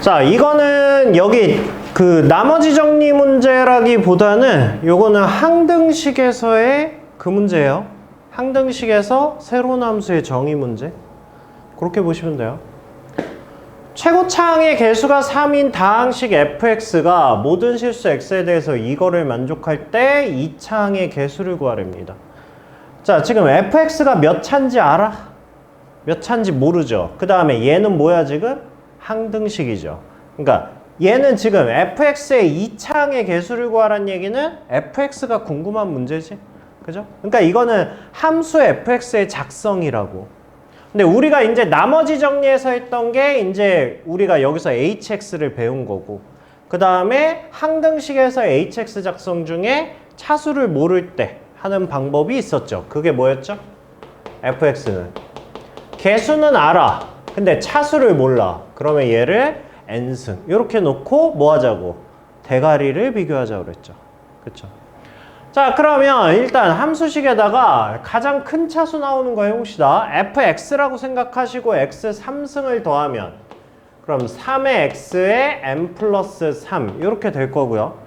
자, 이거는 여기 그 나머지 정리 문제라기보다는 요거는 항등식에서의 그 문제예요. 항등식에서 새로운 함수의 정의 문제. 그렇게 보시면 돼요. 최고차항의 개수가 3인 다항식 fx가 모든 실수 x에 대해서 이거를 만족할 때 이 차항의 개수를 구하랍니다. 자, 지금 fx가 몇 차인지 알아? 몇 차인지 모르죠. 그 다음에 얘는 뭐야 지금? 항등식이죠. 그러니까 얘는 지금 fx의 2차항의 개수를 구하라는 얘기는 fx가 궁금한 문제지. 그죠? 그러니까 이거는 함수 fx의 작성이라고. 근데 우리가 이제 나머지 정리해서 했던 게 이제 우리가 여기서 hx를 배운 거고, 그 다음에 항등식에서 hx 작성 중에 차수를 모를 때 하는 방법이 있었죠. 그게 뭐였죠? fx는 개수는 알아. 근데 차수를 몰라. 그러면 얘를 n승 이렇게 놓고 뭐 하자고? 대가리를 비교하자고 그랬죠. 그쵸? 자, 그러면 일단 함수식에다가 가장 큰 차수 나오는 거 해봅시다. fx라고 생각하시고 x 3승을 더하면 그럼 3의 x에 n 플러스 3 이렇게 될 거고요.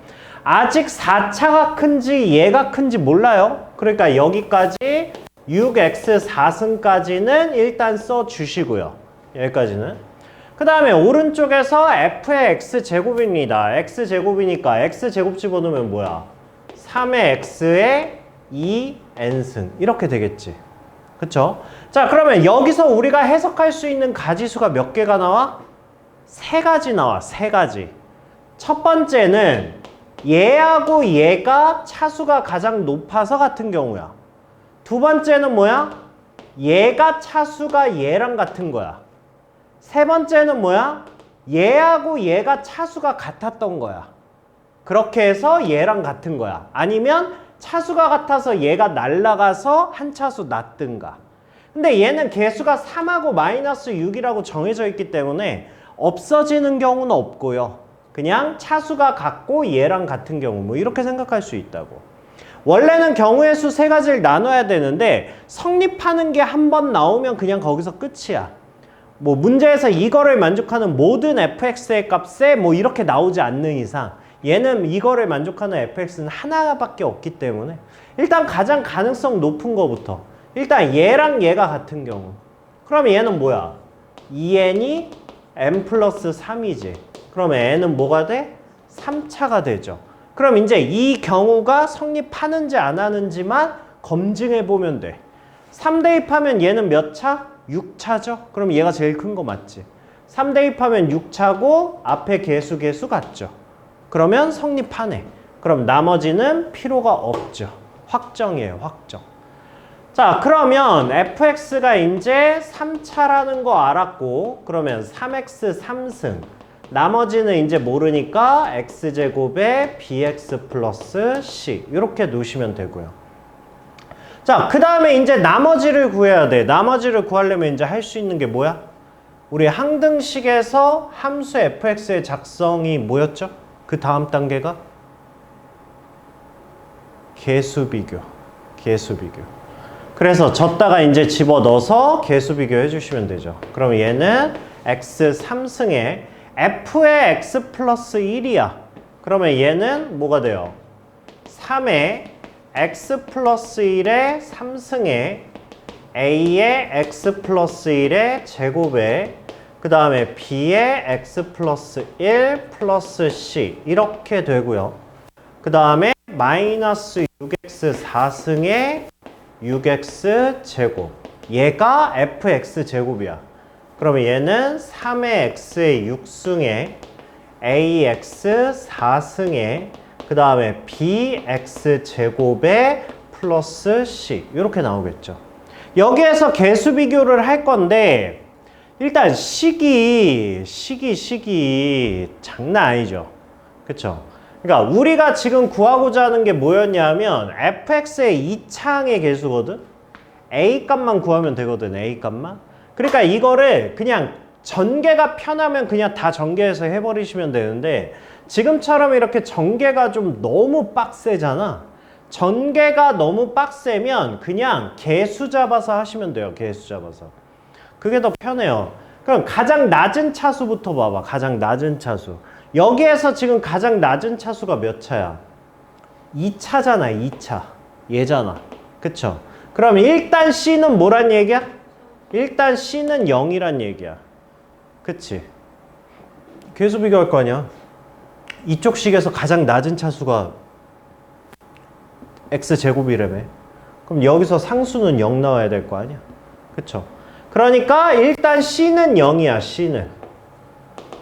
아직 4차가 큰지 얘가 큰지 몰라요. 그러니까 여기까지 6x 4승까지는 일단 써주시고요. 여기까지는. 그 다음에 오른쪽에서 f의 x제곱입니다. x제곱이니까 x제곱 집어넣으면 뭐야? 3의 x에 2n승 이렇게 되겠지. 그쵸? 자, 그러면 여기서 우리가 해석할 수 있는 가지수가 몇 개가 나와? 3가지 나와. 3가지. 첫 번째는 얘하고 얘가 차수가 가장 높아서 같은 경우야. 두 번째는 뭐야? 얘가 차수가 얘랑 같은 거야. 세 번째는 뭐야? 얘하고 얘가 차수가 같았던 거야. 그렇게 해서 얘랑 같은 거야. 아니면 차수가 같아서 얘가 날라가서 한 차수 낮든가. 근데 얘는 개수가 3하고 마이너스 6이라고 정해져 있기 때문에 없어지는 경우는 없고요. 그냥 차수가 같고 얘랑 같은 경우 뭐 이렇게 생각할 수 있다고. 원래는 경우의 수 3가지를 나눠야 되는데 성립하는 게 한 번 나오면 그냥 거기서 끝이야. 뭐 문제에서 이거를 만족하는 모든 fx의 값에 뭐 이렇게 나오지 않는 이상 얘는 이거를 만족하는 fx는 하나밖에 없기 때문에 일단 가장 가능성 높은 거부터 일단 얘랑 얘가 같은 경우 그러면 얘는 뭐야? 2n이 n 플러스 3이지. 그러면 n은 뭐가 돼? 3차가 되죠. 그럼 이제 이 경우가 성립하는지 안 하는지만 검증해 보면 돼. 3 대입하면 얘는 몇 차? 6차죠? 그럼 얘가 제일 큰 거 맞지? 3 대입하면 6차고 앞에 개수 같죠? 그러면 성립하네. 그럼 나머지는 필요가 없죠. 확정이에요, 확정. 자, 그러면 fx가 이제 3차라는 거 알았고 그러면 3x 3승 나머지는 이제 모르니까 x제곱에 bx 플러스 c 이렇게 놓으시면 되고요. 자, 그 다음에 이제 나머지를 구해야 돼. 나머지를 구하려면 이제 할 수 있는 게 뭐야? 우리 항등식에서 함수 fx의 작성이 뭐였죠? 그 다음 단계가? 개수 비교. 개수 비교. 그래서 졌다가 이제 집어넣어서 개수 비교 해주시면 되죠. 그럼 얘는 x 3승에 f의 x 플러스 1이야. 그러면 얘는 뭐가 돼요? 3의 x 플러스 1의 3승에 a의 x 플러스 1의 제곱에 그 다음에 b의 x 플러스 1 플러스 c 이렇게 되고요. 그 다음에 마이너스 6x 4승에 6x 제곱 얘가 fx 제곱이야. 그러면 얘는 3의 x의 6승에 ax 4승에 그 다음에 bx 제곱에 플러스 c 이렇게 나오겠죠. 여기에서 개수 비교를 할 건데 일단 식이 장난 아니죠. 그쵸? 그러니까 우리가 지금 구하고자 하는 게 뭐였냐면 fx의 2차항의 개수거든. a 값만 구하면 되거든. a 값만. 그러니까 이거를 그냥 전개가 편하면 그냥 다 전개해서 해버리시면 되는데 지금처럼 이렇게 전개가 좀 너무 빡세잖아. 전개가 너무 빡세면 그냥 개수 잡아서 하시면 돼요. 개수 잡아서. 그게 더 편해요. 그럼 가장 낮은 차수부터 봐봐. 가장 낮은 차수. 여기에서 지금 가장 낮은 차수가 몇 차야? 2차잖아, 2차. 얘잖아. 그쵸? 그럼 일단 C는 뭐란 얘기야? 일단 C는 0이란 얘기야. 그치? 계수 비교할 거 아니야? 이쪽 식에서 가장 낮은 차수가 X제곱이라며. 그럼 여기서 상수는 0 나와야 될 거 아니야? 그쵸? 그러니까 일단 C는 0이야, C는.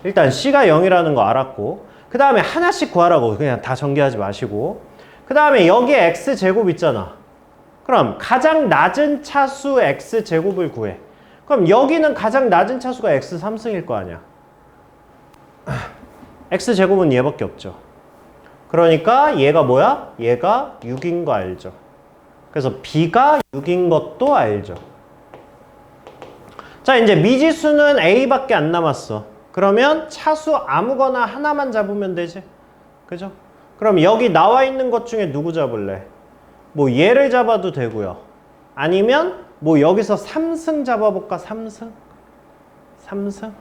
일단 C가 0이라는 거 알았고, 그 다음에 하나씩 구하라고. 그냥 다 전개하지 마시고. 그 다음에 여기에 X제곱 있잖아. 그럼 가장 낮은 차수 X제곱을 구해. 그럼 여기는 가장 낮은 차수가 X3승일 거 아니야. X제곱은 얘밖에 없죠. 그러니까 얘가 뭐야? 얘가 6인 거 알죠. 그래서 B가 6인 것도 알죠. 자, 이제 미지수는 A밖에 안 남았어. 그러면 차수 아무거나 하나만 잡으면 되지. 그죠? 그럼 여기 나와 있는 것 중에 누구 잡을래? 뭐 얘를 잡아도 되고요. 아니면 뭐 여기서 3승 잡아볼까? 3승? 3승?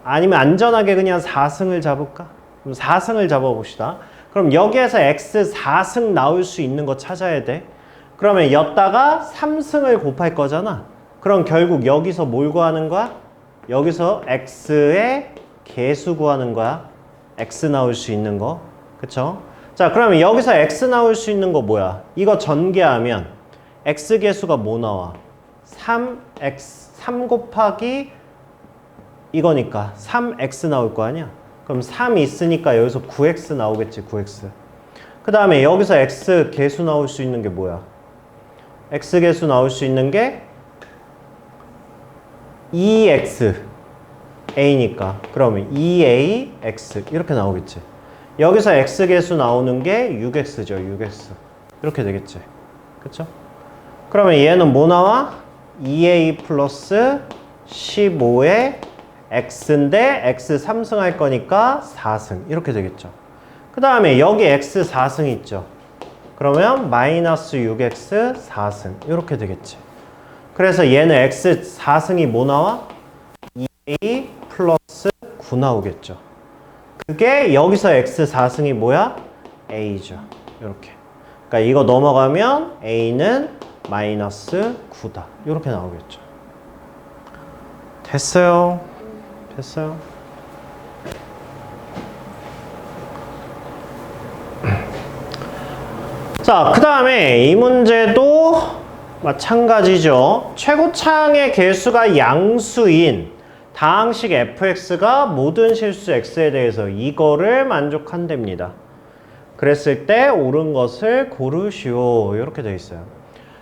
아니면 안전하게 그냥 4승을 잡을까? 그럼 4승을 잡아봅시다. 그럼 여기에서 X 4승 나올 수 있는 거 찾아야 돼. 그러면 여기다가 3승을 곱할 거잖아. 그럼 결국 여기서 뭘 구하는 거야? 여기서 X의 개수 구하는 거야. X 나올 수 있는 거. 그쵸? 자, 그러면 여기서 X 나올 수 있는 거 뭐야? 이거 전개하면 X 개수가 뭐 나와? 3 곱하기 이거니까 3X 나올 거 아니야? 그럼 3 있으니까 여기서 9X 나오겠지, 9X. 그 다음에 여기서 X 개수 나올 수 있는 게 뭐야? X 개수 나올 수 있는 게 2X A니까 그러면 2AX 이렇게 나오겠지. 여기서 X 개수 나오는 게 6X죠, 6X. 이렇게 되겠지. 그쵸? 그러면 얘는 뭐 나와? 2A 플러스 15의 X인데 X 3승 할 거니까 4승 이렇게 되겠죠. 그 다음에 여기 X 4승 있죠. 그러면 마이너스 6X 4승 이렇게 되겠지. 그래서 얘는 X 4승이 뭐 나와? 2A 플러스 9 나오겠죠. 그게 여기서 X 4승이 뭐야? A죠. 이렇게. 그러니까 이거 넘어가면 A는 마이너스 9다. 이렇게 나오겠죠. 됐어요. 됐어요. 자, 그 다음에 이 문제도 마찬가지죠. 최고차항의 개수가 양수인 다항식 fx가 모든 실수 x에 대해서 이거를 만족한답니다. 그랬을 때 옳은 것을 고르시오. 이렇게 되어 있어요.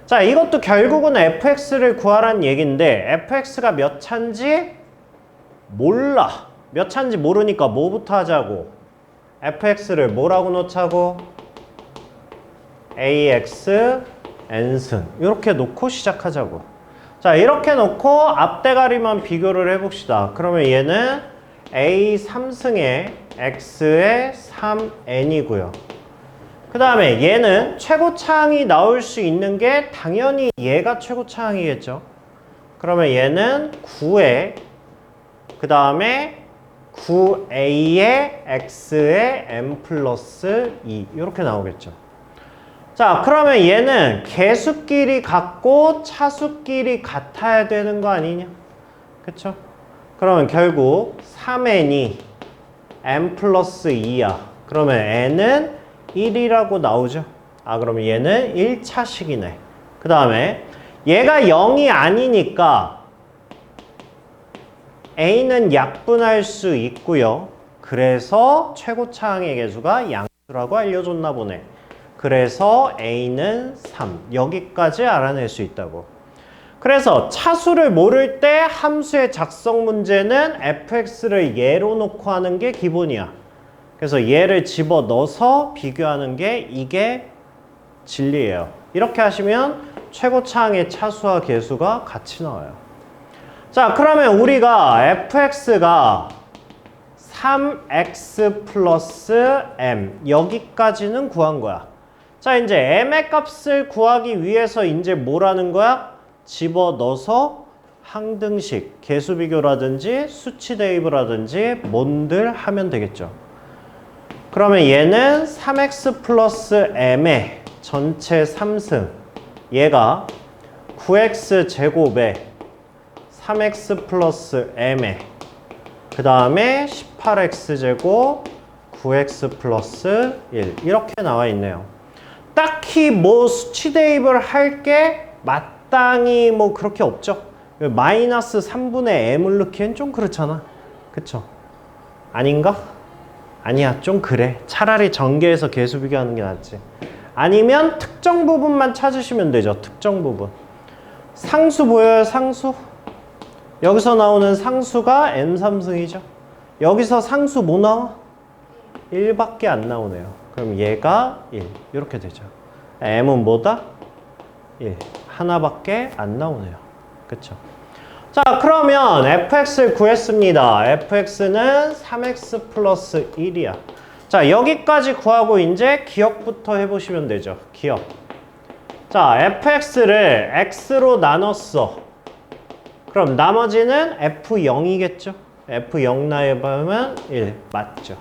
자, 이것도 결국은 fx를 구하란 얘기인데 fx가 몇 차인지 몰라. 몇 차인지 모르니까 뭐부터 하자고? fx를 뭐라고 놓자고? ax n승 이렇게 놓고 시작하자고. 자, 이렇게 놓고 앞대가리만 비교를 해봅시다. 그러면 얘는 a 3승에 x의 3n이고요. 그 다음에 얘는 최고차항이 나올 수 있는 게 당연히 얘가 최고차항이겠죠. 그러면 얘는 9에 그 다음에 9a의 x의 n 플러스 2 이렇게 나오겠죠. 자, 그러면 얘는 개수끼리 같고 차수끼리 같아야 되는 거 아니냐? 그쵸? 그러면 결국 3n이 n 플러스 2야. 그러면 n은 1이라고 나오죠. 아, 그러면 얘는 1차식이네. 그 다음에 얘가 0이 아니니까 a는 약분할 수 있고요. 그래서 최고차항의 개수가 양수라고 알려줬나 보네. 그래서 a는 3. 여기까지 알아낼 수 있다고. 그래서 차수를 모를 때 함수의 작성 문제는 fx를 예로 놓고 하는 게 기본이야. 그래서 얘를 집어넣어서 비교하는 게 이게 진리예요. 이렇게 하시면 최고차항의 차수와 개수가 같이 나와요. 자, 그러면 우리가 fx가 3x 플러스 m 여기까지는 구한 거야. 자, 이제 m의 값을 구하기 위해서 이제 뭐라는 거야? 집어넣어서 항등식, 계수비교라든지 수치 대입이라든지 뭔들 하면 되겠죠. 그러면 얘는 3x 플러스 m의 전체 3승, 얘가 9x 제곱에 3x 플러스 m의 그 다음에 18x 제곱 9x 플러스 1 이렇게 나와 있네요. 딱히 뭐 수치 대입을 할 게 마땅히 뭐 그렇게 없죠. 마이너스 3분의 m을 넣기엔 좀 그렇잖아. 그쵸? 아닌가? 아니야, 좀 그래. 차라리 전개해서 계수 비교하는 게 낫지. 아니면 특정 부분만 찾으시면 되죠. 특정 부분. 상수 보여요? 상수? 여기서 나오는 상수가 m3승이죠. 여기서 상수 뭐 나와? 1밖에 안 나오네요. 그럼 얘가 1 이렇게 되죠. m은 뭐다? 1 하나밖에 안 나오네요. 그쵸? 자, 그러면 fx를 구했습니다. fx는 3x 플러스 1이야. 자, 여기까지 구하고 이제 기억부터 해보시면 되죠. 기억. 자, fx를 x로 나눴어. 그럼 나머지는 f0이겠죠? f0 나해보면 1 맞죠?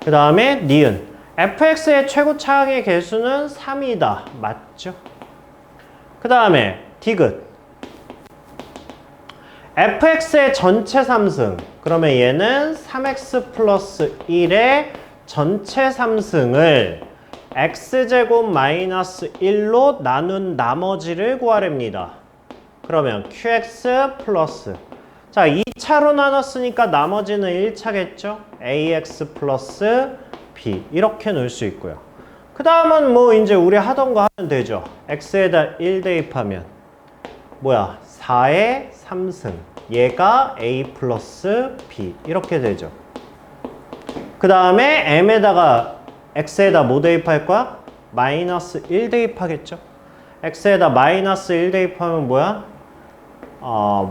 그 다음에 니은 fx의 최고 차항의 개수는 3이다. 맞죠? 그 다음에 디귿 fx의 전체 3승 그러면 얘는 3x 플러스 1의 전체 3승을 x제곱 마이너스 1로 나눈 나머지를 구하랍니다. 그러면 qx 플러스 자 2차로 나눴으니까 나머지는 1차겠죠? ax 플러스 b 이렇게 넣을 수 있고요. 그 다음은 뭐 이제 우리 하던 거 하면 되죠. x에다 1 대입하면 뭐야 4의 3승 얘가 a 플러스 b 이렇게 되죠. 그 다음에 m에다가 x에다 뭐 대입할 거야? 마이너스 1 대입하겠죠. x에다 마이너스 1 대입하면 뭐야?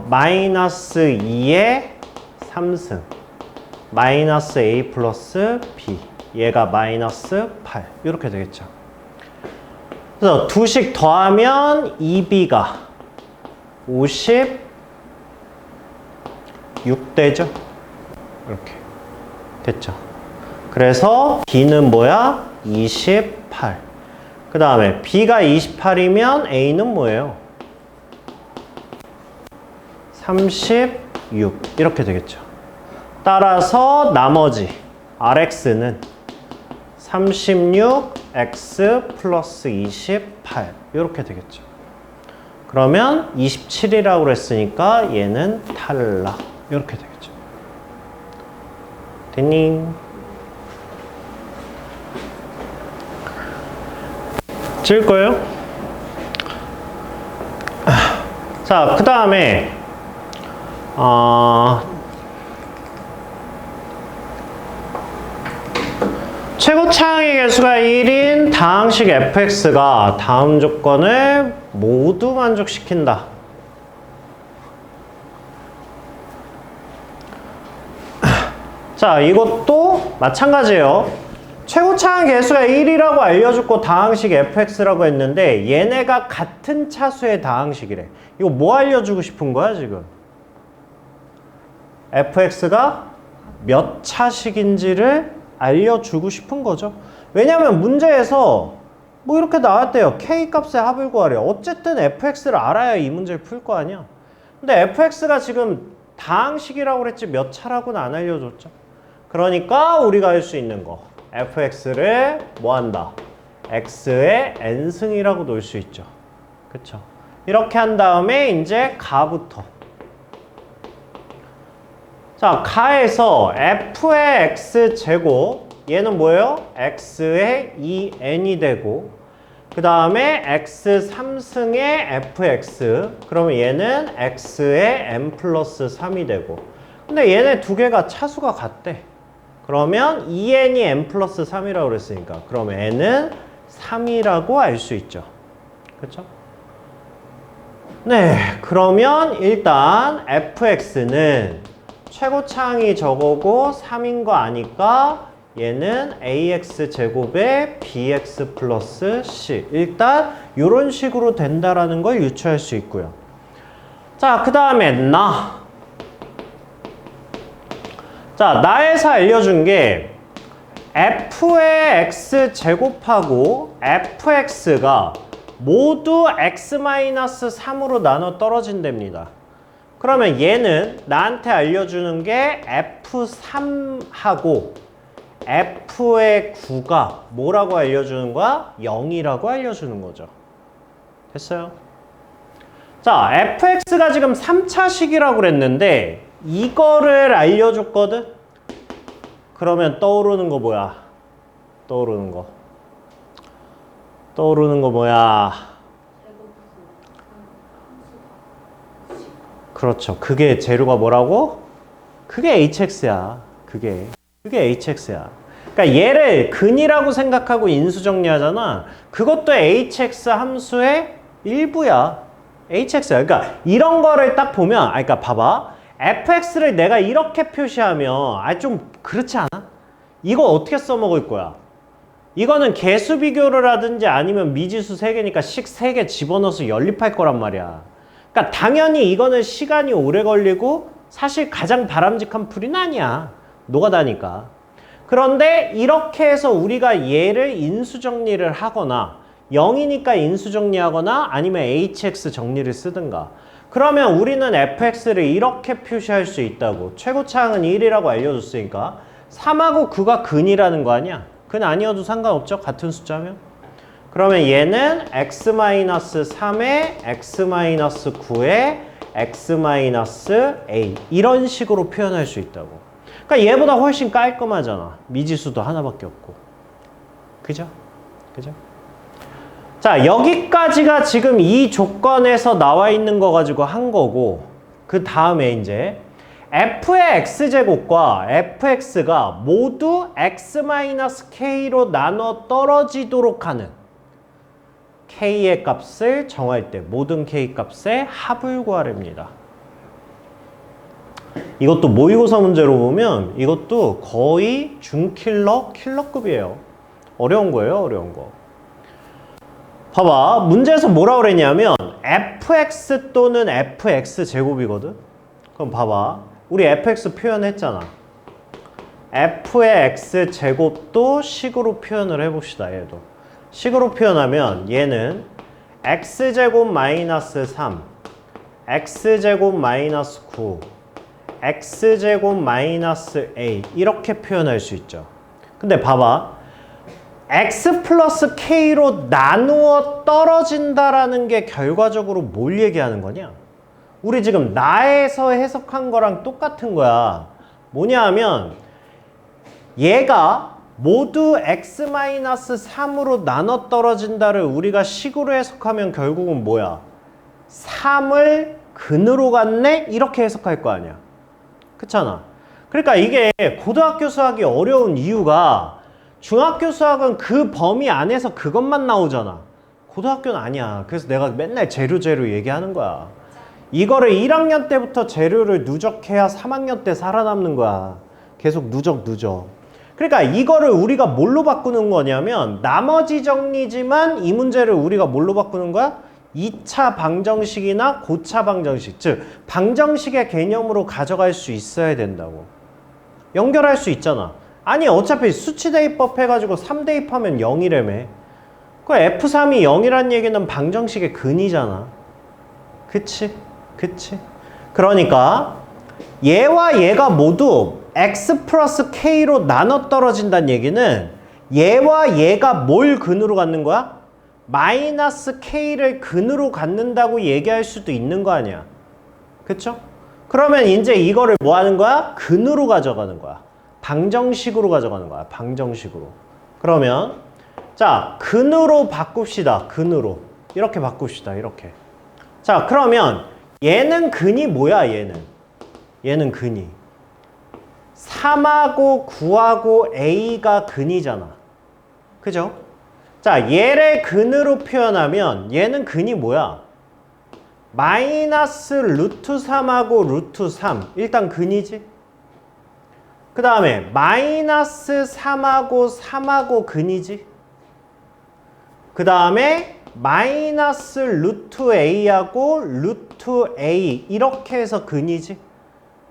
마이너스 2의 3승 마이너스 a 플러스 b 얘가 마이너스 8 이렇게 되겠죠. 그래서 두식 더하면 2b가 56 되죠. 이렇게 됐죠. 그래서 b는 뭐야? 28. 그 다음에 b가 28이면 a는 뭐예요? 36 이렇게 되겠죠. 따라서 나머지 rx는 36x 플러스 28 이렇게 되겠죠. 그러면 27이라고 그랬으니까 얘는 탈락 이렇게 되겠죠. 됐니? 찍을 거예요? 자, 그 다음에 최고 차항의 개수가 1인 다항식 fx가 다음 조건을 모두 만족시킨다. 자, 이것도 마찬가지예요. 최고 차항 개수가 1이라고 알려줬고 다항식 fx라고 했는데 얘네가 같은 차수의 다항식이래. 이거 뭐 알려주고 싶은 거야 지금? fx가 몇 차식인지를 알려주고 싶은 거죠. 왜냐면 문제에서 뭐 이렇게 나왔대요. k 값의 합을 구하래. 어쨌든 fx를 알아야 이 문제를 풀 거 아니야. 근데 fx가 지금 다항식이라고 그랬지 몇 차라고는 안 알려줬죠. 그러니까 우리가 할 수 있는 거 fx를 뭐 한다? x의 n승이라고 놓을 수 있죠. 그쵸? 이렇게 한 다음에 이제 가부터 자, 가에서 f의 x제곱 얘는 뭐예요? x의 2n이 되고 그 다음에 x 3승의 fx 그러면 얘는 x의 n 플러스 3이 되고 근데 얘네 두 개가 차수가 같대. 그러면 2n이 n 플러스 3이라고 그랬으니까 그러면 n은 3이라고 알 수 있죠. 그렇죠? 네, 그러면 일단 fx는 최고 차항이 저거고 3인 거 아니까 얘는 ax 제곱에 bx 플러스 c 일단 이런 식으로 된다라는 걸 유추할 수 있고요. 자, 그 다음에 나. 자, 나에서 알려준 게 f의 x 제곱하고 fx가 모두 x-3으로 나눠 떨어진답니다. 그러면 얘는 나한테 알려주는 게 f3하고 f의 9가 뭐라고 알려주는 거야? 0이라고 알려주는 거죠. 됐어요? 자, fx가 지금 3차식이라고 그랬는데 이거를 알려줬거든? 그러면 떠오르는 거 뭐야? 떠오르는 거 뭐야? 그렇죠. 그게 재료가 뭐라고? 그게 hx야. 그게 hx야. 그러니까 얘를 근이라고 생각하고 인수 정리하잖아. 그것도 hx 함수의 일부야. hx야. 그러니까 이런 거를 딱 보면, 그러니까 봐봐. fx를 내가 이렇게 표시하면 좀 그렇지 않아? 이거 어떻게 써먹을 거야? 이거는 개수 비교를 하든지 아니면 미지수 3개니까 식 3개 집어넣어서 연립할 거란 말이야. 그러니까 당연히 이거는 시간이 오래 걸리고 사실 가장 바람직한 풀이는 아니야. 노가다니까. 그런데 이렇게 해서 우리가 얘를 인수 정리를 하거나 0이니까 인수 정리하거나 아니면 hx 정리를 쓰든가. 그러면 우리는 fx를 이렇게 표시할 수 있다고. 최고차항은 1이라고 알려줬으니까 3하고 9가 근이라는 거 아니야? 근 아니어도 상관없죠? 같은 숫자면. 그러면 얘는 x-3에 x-9에 x-a 이런 식으로 표현할 수 있다고. 그러니까 얘보다 훨씬 깔끔하잖아. 미지수도 하나밖에 없고. 그죠? 그죠? 자, 여기까지가 지금 이 조건에서 나와 있는 거 가지고 한 거고, 그 다음에 이제 f의 x제곱과 fx가 모두 x-k로 나눠 떨어지도록 하는 k의 값을 정할 때 모든 k 값의 합을 구하랍니다. 이것도 모의고사 문제로 보면 이것도 거의 킬러급이에요. 어려운 거예요, 어려운 거. 봐봐, 문제에서 뭐라 그랬냐면 fx 또는 fx 제곱이거든. 그럼 봐봐, 우리 fx 표현했잖아. f의 x 제곱도 식으로 표현을 해봅시다. 얘도 식으로 표현하면 얘는 x제곱 마이너스 3 x제곱 마이너스 9 x제곱 마이너스 a 이렇게 표현할 수 있죠. 근데 봐봐, x 플러스 k로 나누어 떨어진다라는 게 결과적으로 뭘 얘기하는 거냐? 우리 지금 나에서 해석한 거랑 똑같은 거야. 뭐냐 하면 얘가 모두 x-3으로 나눠 떨어진다를 우리가 식으로 해석하면 결국은 뭐야? 3을 근으로 갔네? 이렇게 해석할 거 아니야. 그렇잖아. 그러니까 이게 고등학교 수학이 어려운 이유가 중학교 수학은 그 범위 안에서 그것만 나오잖아. 고등학교는 아니야. 그래서 내가 맨날 재료 얘기하는 거야. 이거를 1학년 때부터 재료를 누적해야 3학년 때 살아남는 거야. 계속 누적. 그러니까 이거를 우리가 뭘로 바꾸는 거냐면 나머지 정리지만 이 문제를 우리가 뭘로 바꾸는 거야? 2차 방정식이나 고차 방정식, 즉 방정식의 개념으로 가져갈 수 있어야 된다고. 연결할 수 있잖아. 아니 어차피 수치 대입법 해가지고 3 대입하면 0이라며. 그 F3이 0이란 얘기는 방정식의 근이잖아. 그치? 그러니까 얘와 얘가 모두 x 플러스 k로 나눠 떨어진다는 얘기는 얘와 얘가 뭘 근으로 갖는 거야? 마이너스 k를 근으로 갖는다고 얘기할 수도 있는 거 아니야. 그쵸? 그러면 이제 이거를 뭐 하는 거야? 근으로 가져가는 거야. 방정식으로 가져가는 거야. 방정식으로. 그러면 자, 근으로 바꿉시다. 근으로. 이렇게 바꿉시다. 이렇게. 자, 그러면 얘는 근이 뭐야? 얘는 근이 3하고 9하고 a가 근이잖아. 그죠? 자, 얘를 근으로 표현하면 얘는 근이 뭐야? 마이너스 루트 3하고 루트 3. 일단 근이지? 그 다음에 마이너스 3하고 3하고 근이지? 그 다음에 마이너스 루트 a하고 루트 a 이렇게 해서 근이지.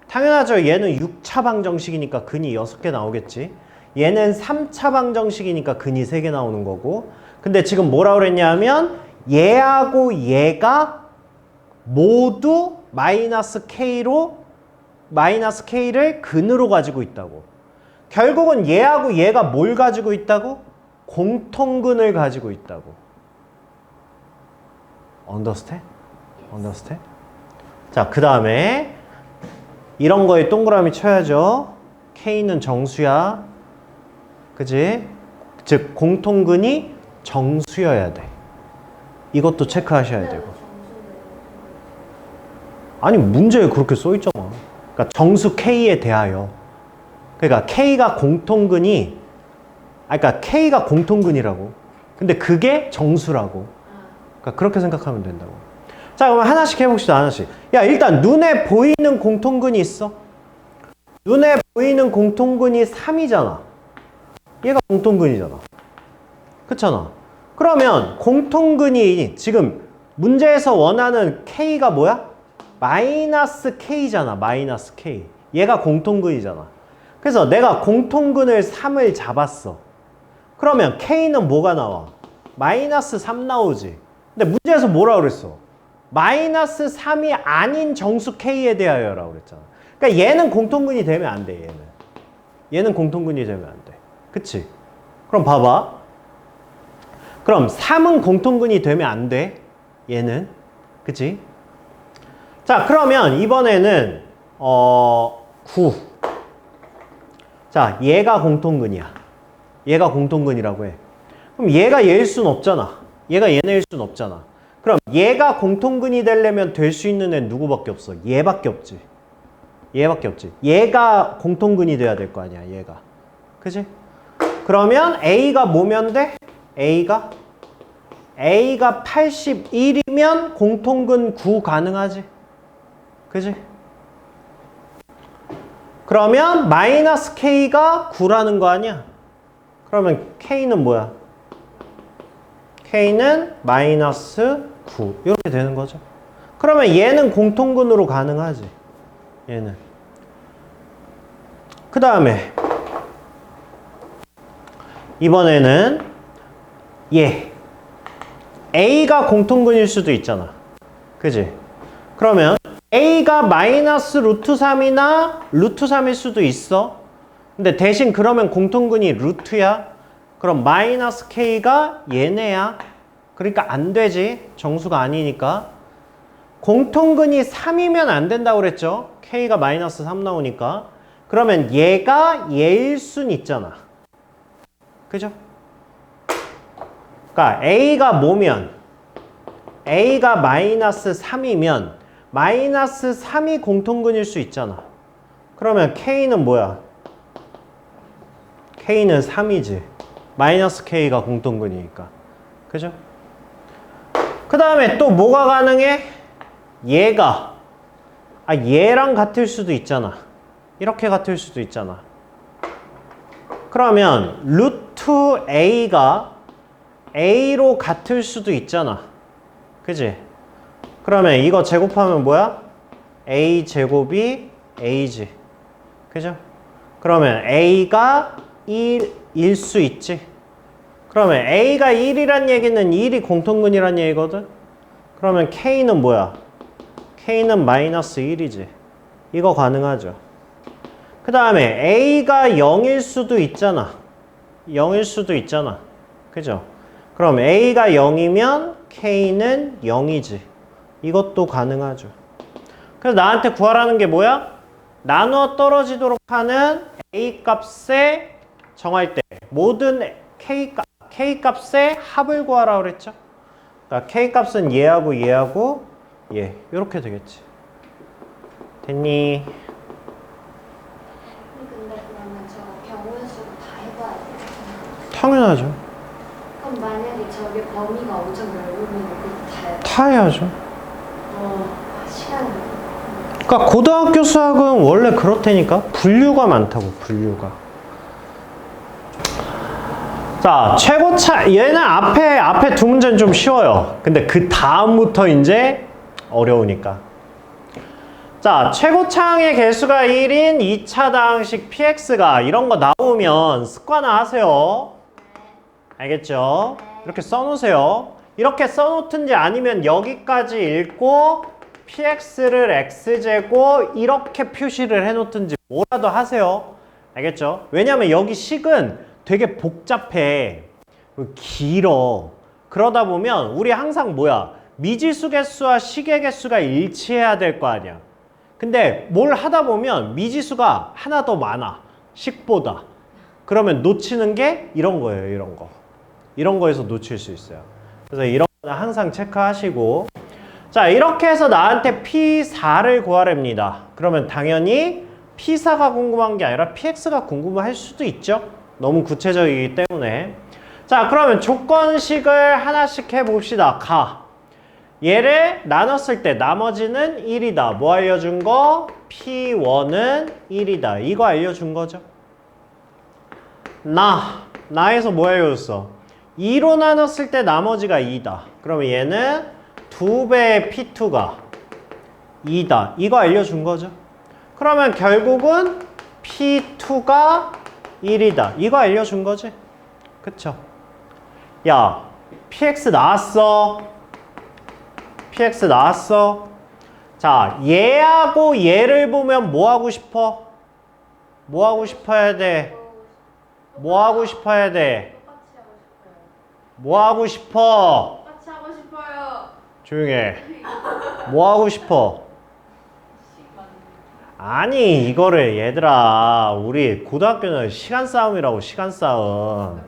당연하죠. 얘는 6차 방정식이니까 근이 6개 나오겠지. 얘는 3차 방정식이니까 근이 3개 나오는 거고. 근데 지금 뭐라 그랬냐면 얘하고 얘가 모두 마이너스 k를 근으로 가지고 있다고. 결국은 얘하고 얘가 뭘 가지고 있다고? 공통근을 가지고 있다고. Understand? Understand? 자, 그 다음에 이런 거에 동그라미 쳐야죠. K는 정수야. 그지? 즉 공통근이 정수여야 돼. 이것도 체크하셔야 되고. 아니 문제에 그렇게 써 있잖아. 그러니까 정수 K에 대하여. 그러니까 K가 공통근이라고. 근데 그게 정수라고. 그러니까 그렇게 생각하면 된다고. 자, 그럼 하나씩 해봅시다. 하나씩. 야, 일단 눈에 보이는 공통근이 있어. 눈에 보이는 공통근이 3이잖아. 얘가 공통근이잖아. 그렇잖아. 그러면 공통근이 지금 문제에서 원하는 K가 뭐야? 마이너스 K잖아. 마이너스 K. 얘가 공통근이잖아. 그래서 내가 공통근을 3을 잡았어. 그러면 K는 뭐가 나와? 마이너스 3 나오지. 근데 문제에서 뭐라 그랬어? 마이너스 3이 아닌 정수 K에 대하여라고 그랬잖아. 그러니까 얘는 공통근이 되면 안 돼. 얘는 공통근이 되면 안 돼. 그치? 그럼 봐봐. 그럼 3은 공통근이 되면 안 돼. 얘는. 그치? 자, 그러면 이번에는 9. 자, 얘가 공통근이야. 얘가 공통근이라고 해. 그럼 얘가 얘일 순 없잖아. 얘가 얘네일 순 없잖아. 그럼 얘가 공통근이 되려면 될 수 있는 애 누구밖에 없어? 얘밖에 없지. 얘밖에 없지. 얘가 공통근이 돼야 될 거 아니야. 얘가. 그치? 그러면 A가 뭐면 돼? A가 81이면 공통근 9 가능하지. 그치? 그러면 마이너스 K가 9라는 거 아니야? 그러면 K는 뭐야? K는 마이너스 9 이렇게 되는 거죠. 그러면 얘는 공통근으로 가능하지. 얘는. 그 다음에 이번에는 얘 A가 공통근일 수도 있잖아. 그지? 그러면 A가 마이너스 루트 3이나 루트 3일 수도 있어. 근데 대신 그러면 공통근이 루트야. 그럼 마이너스 K가 얘네야. 그러니까 안 되지. 정수가 아니니까. 공통근이 3이면 안 된다고 그랬죠. K가 마이너스 3 나오니까. 그러면 얘가 얘일 순 있잖아. 그죠? 그러니까 A가 뭐면 A가 마이너스 3이면 마이너스 3이 공통근일 수 있잖아. 그러면 K는 뭐야? K는 3이지. 마이너스 K가 공통근이니까. 그죠? 그 다음에 또 뭐가 가능해? 얘가 얘랑 같을 수도 있잖아. 이렇게 같을 수도 있잖아. 그러면 루트 A가 A로 같을 수도 있잖아. 그지? 그러면 이거 제곱하면 뭐야? A 제곱이 A지. 그죠? 그러면 A가 1일 수 있지. 그러면 A가 1이란 얘기는 1이 공통근이란 얘기거든. 그러면 K는 뭐야? K는 마이너스 1이지. 이거 가능하죠. 그 다음에 A가 0일 수도 있잖아. 0일 수도 있잖아. 그죠? 그럼 A가 0이면 K는 0이지. 이것도 가능하죠. 그래서 나한테 구하라는 게 뭐야? 나누어 떨어지도록 하는 A 값에 정할 때 모든 K 값의 합을 구하라 그랬죠? 그러니까 K 값은 얘하고 얘하고 얘. 이렇게 되겠지. 됐니? 근데 그러면 저 경우의 수를 다 해봐야 돼요? 당연하죠. 그럼 만약에 저게 범위가 엄청 넓으면 그거 다 해야죠. 시간이 그러니까 고등학교 수학은 원래 그렇다니까. 분류가 많다고. 분류가. 자, 최고차, 얘는 앞에 두 문제는 좀 쉬워요. 근데 그 다음부터 이제 어려우니까. 자, 최고차항의 개수가 1인 2차당식 px가 이런 거 나오면 습관화 하세요. 알겠죠? 이렇게 써놓으세요. 이렇게 써놓든지 아니면 여기까지 읽고 px를 x제곱 이렇게 표시를 해놓든지 뭐라도 하세요. 알겠죠? 왜냐면 여기 식은 되게 복잡해. 길어. 그러다 보면 우리 항상 뭐야? 미지수 개수와 식의 개수가 일치해야 될 거 아니야. 근데 뭘 하다 보면 미지수가 하나 더 많아. 식보다. 그러면 놓치는 게 이런 거예요. 이런 거. 이런 거에서 놓칠 수 있어요. 그래서 이런 거는 항상 체크하시고. 자, 이렇게 해서 나한테 P4를 구하랍니다. 그러면 당연히 P4가 궁금한 게 아니라 PX가 궁금할 수도 있죠. 너무 구체적이기 때문에. 자, 그러면 조건식을 하나씩 해봅시다. 얘를 나눴을 때 나머지는 1이다. 뭐 알려준 거? P1은 1이다. 이거 알려준 거죠. 나에서 뭐 알려줬어? 2로 나눴을 때 나머지가 2다. 그러면 얘는 2배의 P2가 2다. 이거 알려준 거죠. 그러면 결국은 P2가 1이다. 이거 알려준 거지. 그쵸? 야, PX 나왔어. PX 나왔어. 자, 얘하고 얘를 보면 뭐 하고 싶어? 뭐 하고 싶어야 돼? 뭐 하고 싶어야 돼? 뭐 하고 싶어? 같이 하고 싶어요. 조용해. 뭐 하고 싶어? 아니, 이거를 얘들아, 우리 고등학교는 시간 싸움이라고. 시간 싸움.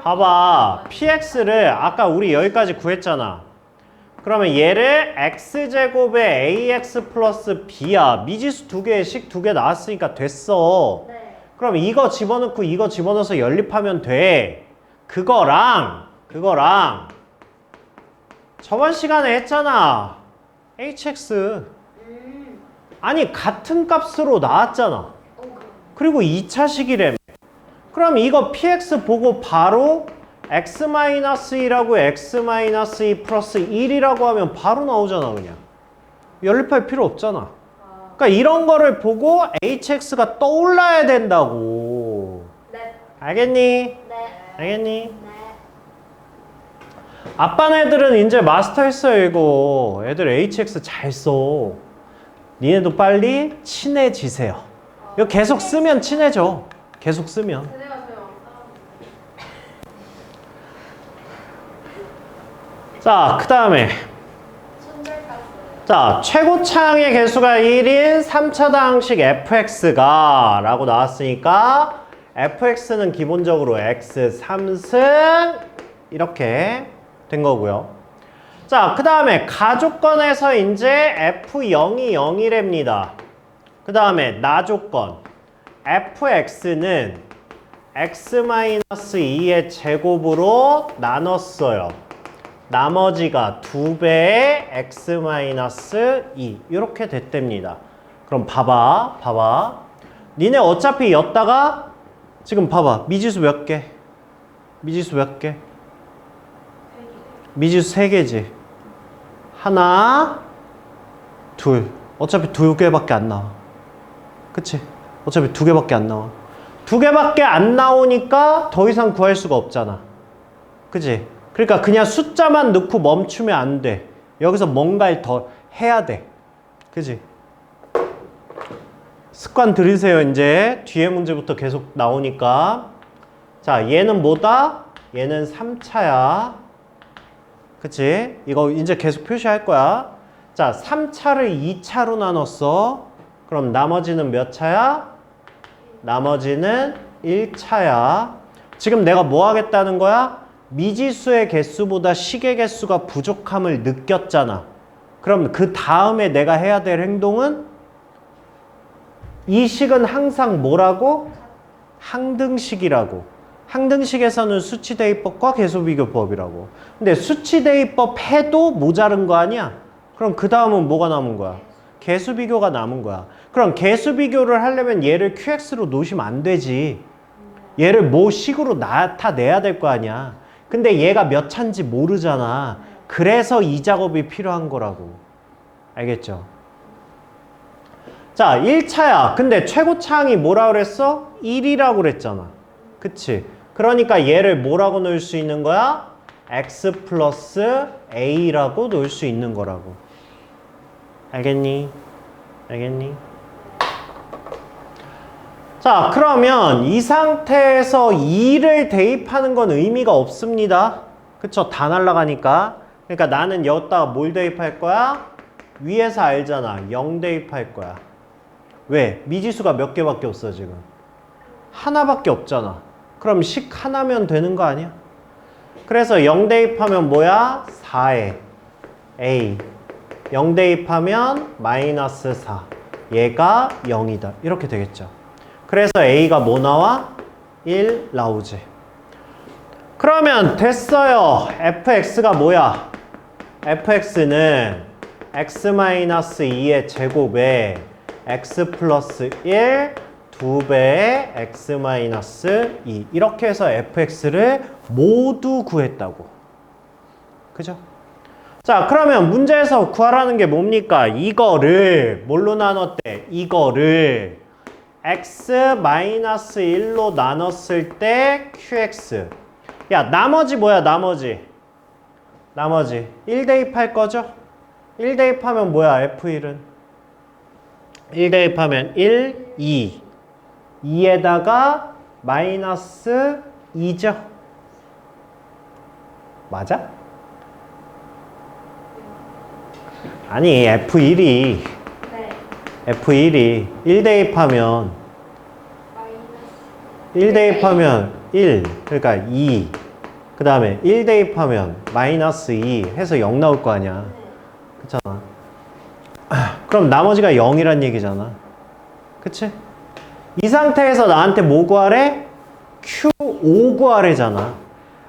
봐봐, px를 아까 우리 여기까지 구했잖아. 그러면 얘를 x제곱에 ax 플러스 b야. 미지수 두 개, 식 두 개 나왔으니까 됐어. 네. 그럼 이거 집어넣고 이거 집어넣어서 연립하면 돼. 그거랑 저번 시간에 했잖아. hx. 아니, 같은 값으로 나왔잖아. 그리고 2차식이래며. 그럼 이거 px 보고 바로 x-2라고 x-2 플러스 1이라고 하면 바로 나오잖아. 그냥 연립할 필요 없잖아. 그러니까 이런 거를 보고 hx가 떠올라야 된다고. 네. 알겠니? 네. 알겠니? 네. 아빠 애들은 이제 마스터했어요. 이거 애들 hx 잘 써. 니네도 빨리 친해지세요. 이거 계속 쓰면 친해져. 계속 쓰면. 자, 그 다음에 자, 최고차항의 개수가 1인 3차당식 fx가 라고 나왔으니까 fx는 기본적으로 x 3승 이렇게 된 거고요. 자, 그 다음에 가조건에서 이제 f0이 0이랍니다. 그 다음에 나조건 fx는 x-2의 제곱으로 나눴어요. 나머지가 2배의 x-2 이렇게 됐답니다. 그럼 봐봐. 니네 어차피 였다가 지금 봐봐. 미지수 몇 개? 미지수 몇 개? 미지수 3개지. 하나, 둘. 어차피 2개밖에 안 나와. 그치? 어차피 2개밖에 안 나와. 2개밖에 안 나오니까 더 이상 구할 수가 없잖아. 그치? 그러니까 그냥 숫자만 넣고 멈추면 안 돼. 여기서 뭔가를 더 해야 돼. 그치? 습관 들이세요. 이제 뒤에 문제부터 계속 나오니까. 자, 얘는 뭐다? 얘는 3차야. 그치? 이거 이제 계속 표시할 거야. 자, 3차를 2차로 나눴어. 그럼 나머지는 몇 차야? 나머지는 1차야. 지금 내가 뭐 하겠다는 거야? 미지수의 개수보다 식의 개수가 부족함을 느꼈잖아. 그럼 그 다음에 내가 해야 될 행동은 이 식은 항상 뭐라고? 항등식이라고. 항등식에서는 수치대입법과 개수비교법이라고. 근데 수치대입법 해도 모자른 거 아니야? 그럼 그 다음은 뭐가 남은 거야? 개수비교가 남은 거야. 그럼 개수비교를 하려면 얘를 QX로 놓으시면 안 되지. 얘를 뭐 식으로 나타내야 될 거 아니야. 근데 얘가 몇 차인지 모르잖아. 그래서 이 작업이 필요한 거라고. 알겠죠? 자, 1차야. 근데 최고차항이 뭐라 그랬어? 1이라고 그랬잖아. 그치? 그러니까 얘를 뭐라고 넣을 수 있는 거야? x 플러스 a라고 넣을 수 있는 거라고. 알겠니? 알겠니? 자, 그러면 이 상태에서 2를 대입하는 건 의미가 없습니다. 그쵸? 다 날아가니까. 그러니까 나는 여기다가 뭘 대입할 거야? 위에서 알잖아. 0 대입할 거야. 왜? 미지수가 몇 개밖에 없어 지금? 하나밖에 없잖아. 그럼 식 하나면 되는 거 아니야? 그래서 0 대입하면 뭐야? 4에 a 0 대입하면 마이너스 4 얘가 0이다 이렇게 되겠죠. 그래서 a가 뭐 나와? 1 나오지. 그러면 됐어요. fx가 뭐야? fx는 x-2의 제곱에 x 플러스 1 2배의 x-2 이렇게 해서 fx를 모두 구했다고. 그죠? 자, 그러면 문제에서 구하라는 게 뭡니까? 이거를 뭘로 나눴대? 이거를 x-1로 나눴을 때 qx. 야, 나머지 뭐야? 나머지 1 대입할 거죠? 1 대입하면 뭐야? f1은 1 대입하면 1, 2 2에다가 마이너스 2죠? 맞아? 아니 F1이 네. F1이 1 대입하면 마이너스 1 대입하면 1 그러니까 2 그 다음에 1 대입하면 마이너스 2 해서 0 나올 거 아니야. 그렇잖아. 그럼 나머지가 0이란 얘기잖아. 그치? 이 상태에서 나한테 뭐 구하래? Q5 구하래잖아.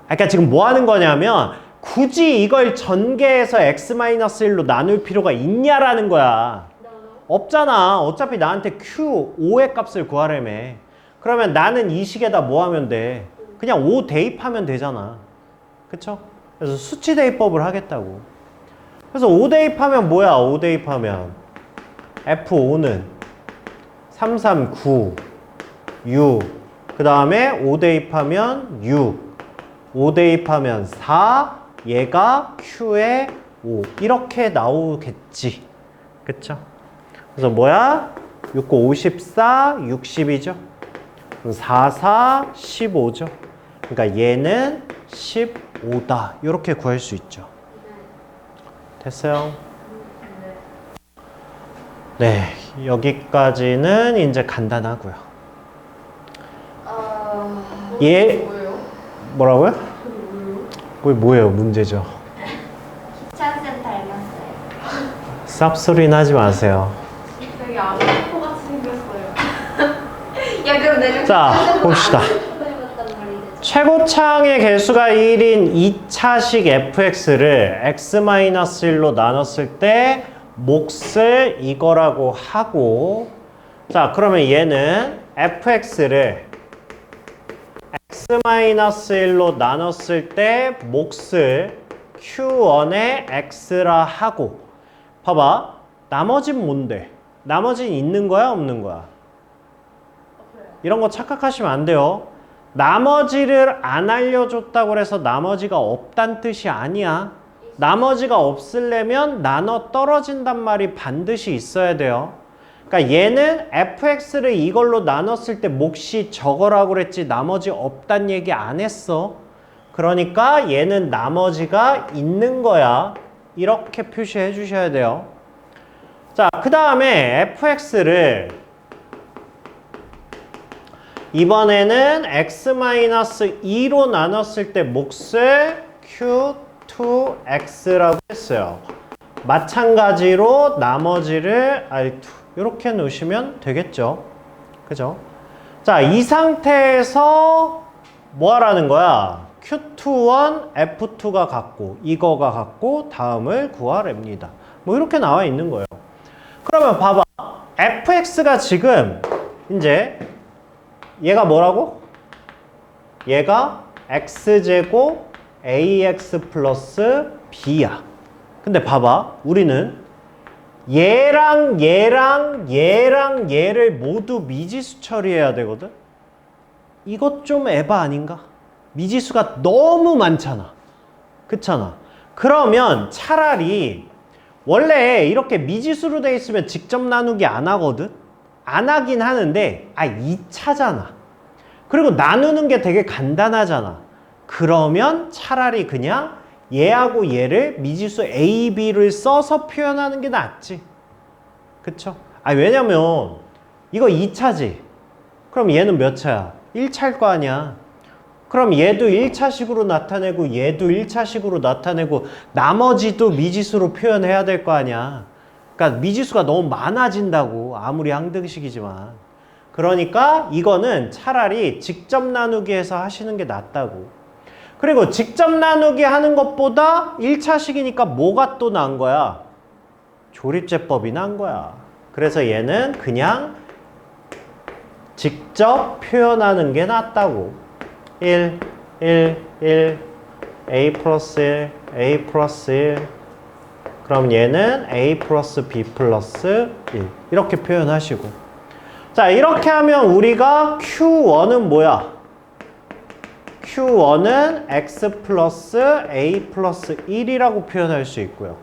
그러니까 지금 뭐 하는 거냐면 굳이 이걸 전개해서 x-1로 나눌 필요가 있냐라는 거야. 없잖아. 어차피 나한테 Q5의 값을 구하래며. 그러면 나는 이 식에다 뭐 하면 돼? 그냥 5 대입하면 되잖아. 그쵸? 그래서 수치 대입법을 하겠다고. 그래서 5 대입하면 뭐야? 5 대입하면 F5는 3, 3, 9, 6. 그 다음에 5 대입하면 6. 5 대입하면 4. 얘가 Q의 5. 이렇게 나오겠지. 그쵸? 그래서 뭐야? 6, 9, 54, 60이죠. 4, 4, 15죠. 그러니까 얘는 15다. 이렇게 구할 수 있죠. 됐어요? 네, 여기까지는 이제 간단하고요. 얘 뭐라고요? 그게 뭐예요? 문제죠. 기차센 닮았어요. 쌉소리는 하지 마세요. 되게 아무코 같이 생겼어요. 야, 그럼 내가 자, 봅시다. 최고차항의 개수가 1인 2차식 fx를 x-1로 나눴을 때 몫을 이거라고 하고, 자, 그러면 얘는 fx를 x-1로 나눴을 때 몫을 q1의 x라 하고, 봐봐. 나머진 뭔데? 나머진 있는 거야? 없는 거야? 이런 거 착각하시면 안 돼요. 나머지를 안 알려줬다고 해서 나머지가 없단 뜻이 아니야. 나머지가 없으려면 나눠 떨어진단 말이 반드시 있어야 돼요. 그러니까 얘는 fx를 이걸로 나눴을 때 몫이 저거라고 그랬지 나머지 없단 얘기 안 했어. 그러니까 얘는 나머지가 있는 거야. 이렇게 표시해 주셔야 돼요. 자, 그 다음에 fx를 이번에는 x-2로 나눴을 때 몫을 q2x라고 했어요. 마찬가지로 나머지를 r2 이렇게 놓으시면 되겠죠. 그죠? 자, 이 상태에서 뭐 하라는 거야? q21, f2가 같고 이거가 같고 다음을 구하랍니다. 뭐 이렇게 나와 있는 거예요. 그러면 봐봐. fx가 지금 이제 얘가 뭐라고? 얘가 x제곱 ax 플러스 b야. 근데 봐봐. 우리는 얘랑 얘랑 얘랑 얘를 모두 미지수 처리해야 되거든. 이것 좀 에바 아닌가? 미지수가 너무 많잖아. 그렇잖아. 그러면 차라리 원래 이렇게 미지수로 돼 있으면 직접 나누기 안 하거든. 안 하긴 하는데 2차잖아. 그리고 나누는 게 되게 간단하잖아. 그러면 차라리 그냥 얘하고 얘를 미지수 A, B를 써서 표현하는 게 낫지. 그쵸? 왜냐면 이거 2차지. 그럼 얘는 몇 차야? 1차일 거 아니야. 그럼 얘도 1차식으로 나타내고 얘도 1차식으로 나타내고 나머지도 미지수로 표현해야 될 거 아니야. 그러니까 미지수가 너무 많아진다고. 아무리 항등식이지만. 그러니까 이거는 차라리 직접 나누기 해서 하시는 게 낫다고. 그리고 직접 나누기 하는 것보다 1차식이니까 뭐가 또 나은 거야? 조립제법이 난 거야. 그래서 얘는 그냥 직접 표현하는 게 낫다고. 1, 1, 1, a 플러스 1, a 플러스 1. 그럼 얘는 a 플러스 b 플러스 1. 이렇게 표현하시고. 자, 이렇게 하면 우리가 Q1은 뭐야? Q1은 x 플러스 a 플러스 1이라고 표현할 수 있고요.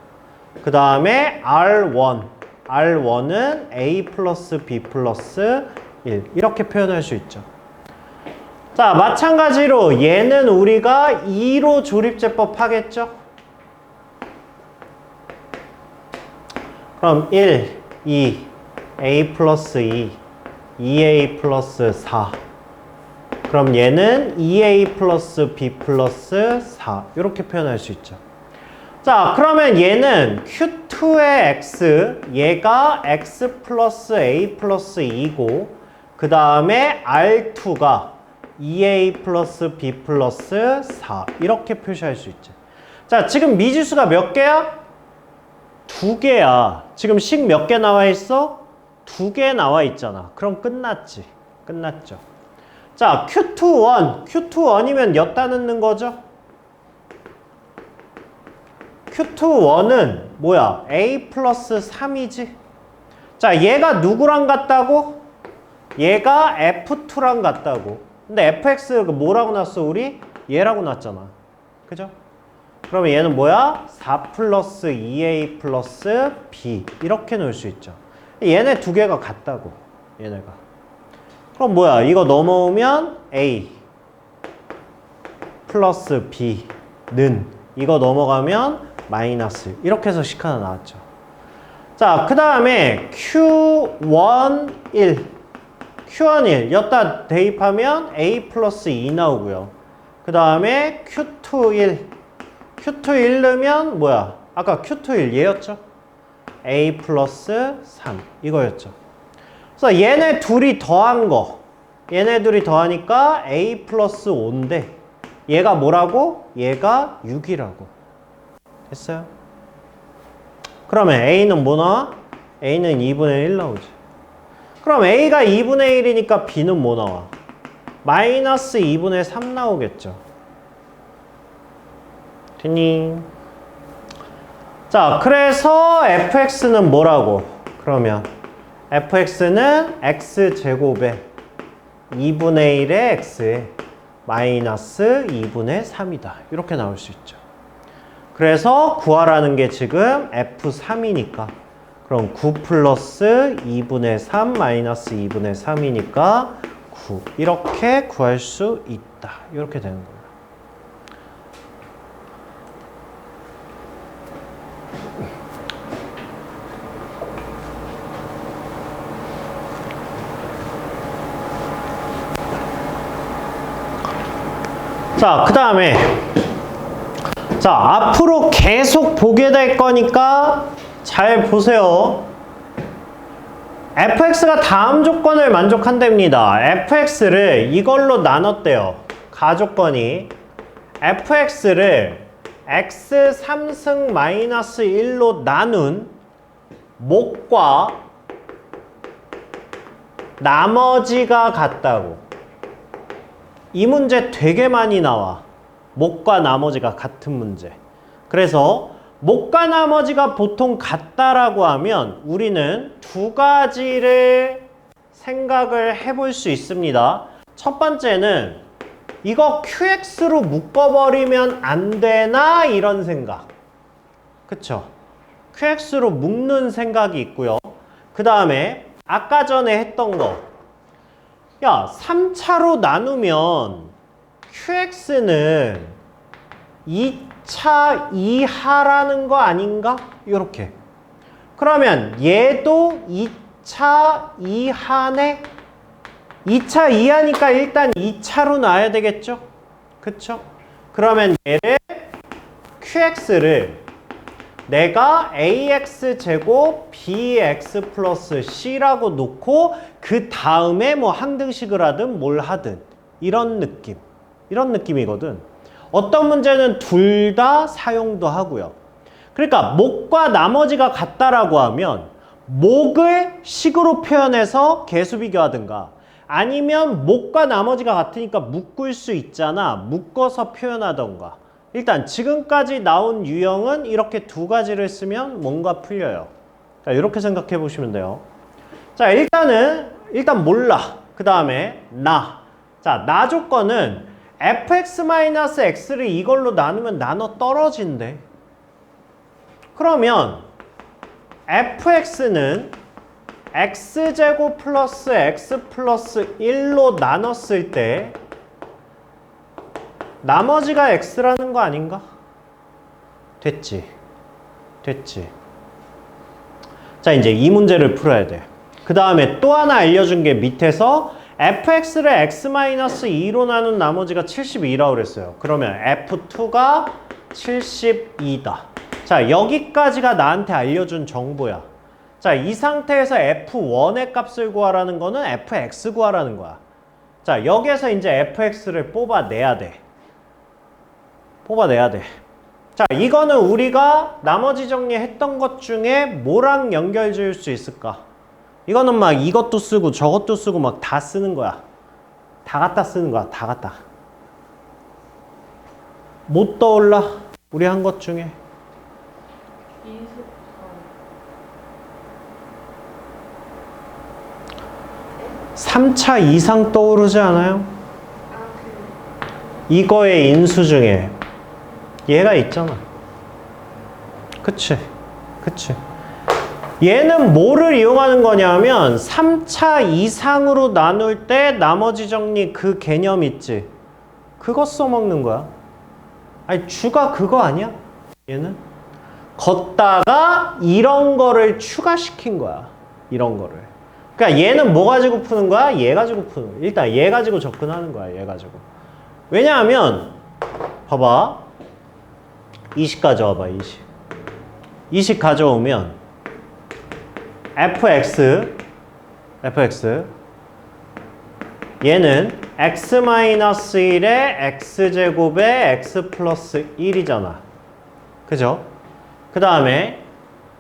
그 다음에 R1은 a 플러스 b 플러스 1 이렇게 표현할 수 있죠. 자, 마찬가지로 얘는 우리가 2로 조립제법 하겠죠? 그럼 1, 2, a 플러스 2, 2a 플러스 4. 그럼 얘는 2a 플러스 b 플러스 4 이렇게 표현할 수 있죠. 자, 그러면 얘는 Q2의 x, 얘가 x 플러스 a 플러스 2고 그 다음에 R2가 2a 플러스 b 플러스 4 이렇게 표시할 수 있죠. 자, 지금 미지수가 몇 개야? 2개야. 지금 식 몇 개 나와 있어? 2개 나와 있잖아. 그럼 끝났지. 끝났죠. 자, Q21이면 몇 다 넣는 거죠? Q21은 뭐야? A 플러스 3이지? 자, 얘가 누구랑 같다고? 얘가 F2랑 같다고. 근데 FX 뭐라고 놨어, 우리? 얘라고 놨잖아. 그죠? 그러면 얘는 뭐야? 4 플러스 2A 플러스 B. 이렇게 놓을 수 있죠. 얘네 두 개가 같다고. 얘네가. 그럼 이거 넘어오면 A 플러스 B는 이거 넘어가면 마이너스. 이렇게 해서 식 하나 나왔죠. 자, 그 다음에 Q11 여기다 대입하면 A 플러스 2 나오고요. 그 다음에 Q21 넣으면 아까 Q21 얘였죠? A 플러스 3 이거였죠. 그래서 얘네 둘이 더한 거, 얘네 둘이 더하니까 A 플러스 5인데 얘가 뭐라고? 얘가 6이라고. 됐어요? 그러면 A는 뭐 나와? A는 2분의 1 나오지. 그럼 A가 2분의 1이니까 B는 뭐 나와? 마이너스 2분의 3 나오겠죠. 됐니? 자, 그래서 fx는 뭐라고? 그러면 fx는 x제곱에 2분의 1의 x에 마이너스 2분의 3이다. 이렇게 나올 수 있죠. 그래서 구하라는 게 지금 f3이니까 그럼 9 플러스 2분의 3 마이너스 2분의 3이니까 9 이렇게 구할 수 있다. 이렇게 되는 거예요. 자, 그 다음에 앞으로 계속 보게 될 거니까 잘 보세요. fx가 다음 조건을 만족한답니다. fx를 이걸로 나눴대요. 가조건이 fx를 x 3승 마이너스 1로 나눈 목과 나머지가 같다고. 이 문제 되게 많이 나와. 목과 나머지가 같은 문제. 그래서 목과 나머지가 보통 같다라고 하면 우리는 두 가지를 생각을 해볼 수 있습니다. 첫 번째는 이거 QX로 묶어버리면 안 되나 이런 생각. 그쵸? QX로 묶는 생각이 있고요. 그 다음에 아까 전에 했던 거. 야, 3차로 나누면 QX는 2차 이하라는 거 아닌가? 이렇게. 그러면 얘도 2차 이하네? 2차 이하니까 일단 2차로 놔야 되겠죠? 그쵸? 그러면 얘를 QX를 내가 AX제곱 BX 플러스 C라고 놓고 그 다음에 뭐 항등식을 하든 뭘 하든 이런 느낌. 이런 느낌이거든. 어떤 문제는 둘 다 사용도 하고요. 그러니까 목과 나머지가 같다라고 하면 목을 식으로 표현해서 개수 비교하든가 아니면 목과 나머지가 같으니까 묶을 수 있잖아. 묶어서 표현하던가. 일단 지금까지 나온 유형은 이렇게 두 가지를 쓰면 뭔가 풀려요. 자, 이렇게 생각해 보시면 돼요. 자, 일단 몰라. 그 다음에 나. 자, 나 조건은 fx-x를 이걸로 나누면 나눠 떨어진대. 그러면 fx는 x제곱 플러스 x 플러스 1로 나눴을 때 나머지가 x라는 거 아닌가? 됐지. 자, 이제 이 문제를 풀어야 돼. 그 다음에 또 하나 알려준 게 밑에서 fx를 x-2로 나눈 나머지가 72라고 그랬어요. 그러면 f2가 72다. 자, 여기까지가 나한테 알려준 정보야. 자, 이 상태에서 f1의 값을 구하라는 거는 fx 구하라는 거야. 자, 여기에서 이제 fx를 뽑아내야 돼. 자, 이거는 우리가 나머지 정리했던 것 중에 뭐랑 연결 지을 수 있을까? 이거는 막 이것도 쓰고 저것도 쓰고 막 다 쓰는 거야. 다 갖다 쓰는 거야. 다 갖다. 못 떠올라? 우리 한 것 중에. 3차 이상 떠오르지 않아요? 이거의 인수 중에 얘가 있잖아. 그치? 얘는 뭐를 이용하는 거냐면 3차 이상으로 나눌 때 나머지 정리 그 개념 있지? 그거 써먹는 거야. 아니, 주가 그거 아니야? 얘는? 걷다가 이런 거를 추가시킨 거야. 이런 거를. 그러니까 얘는 뭐 가지고 푸는 거야? 얘 가지고 푸는 거야. 일단 얘 가지고 접근하는 거야. 얘 가지고. 왜냐하면 봐봐. 20 가져와봐. 20 가져오면 fx 얘는 x-1의 x제곱에 x 플러스 1이잖아. 그죠? 그 다음에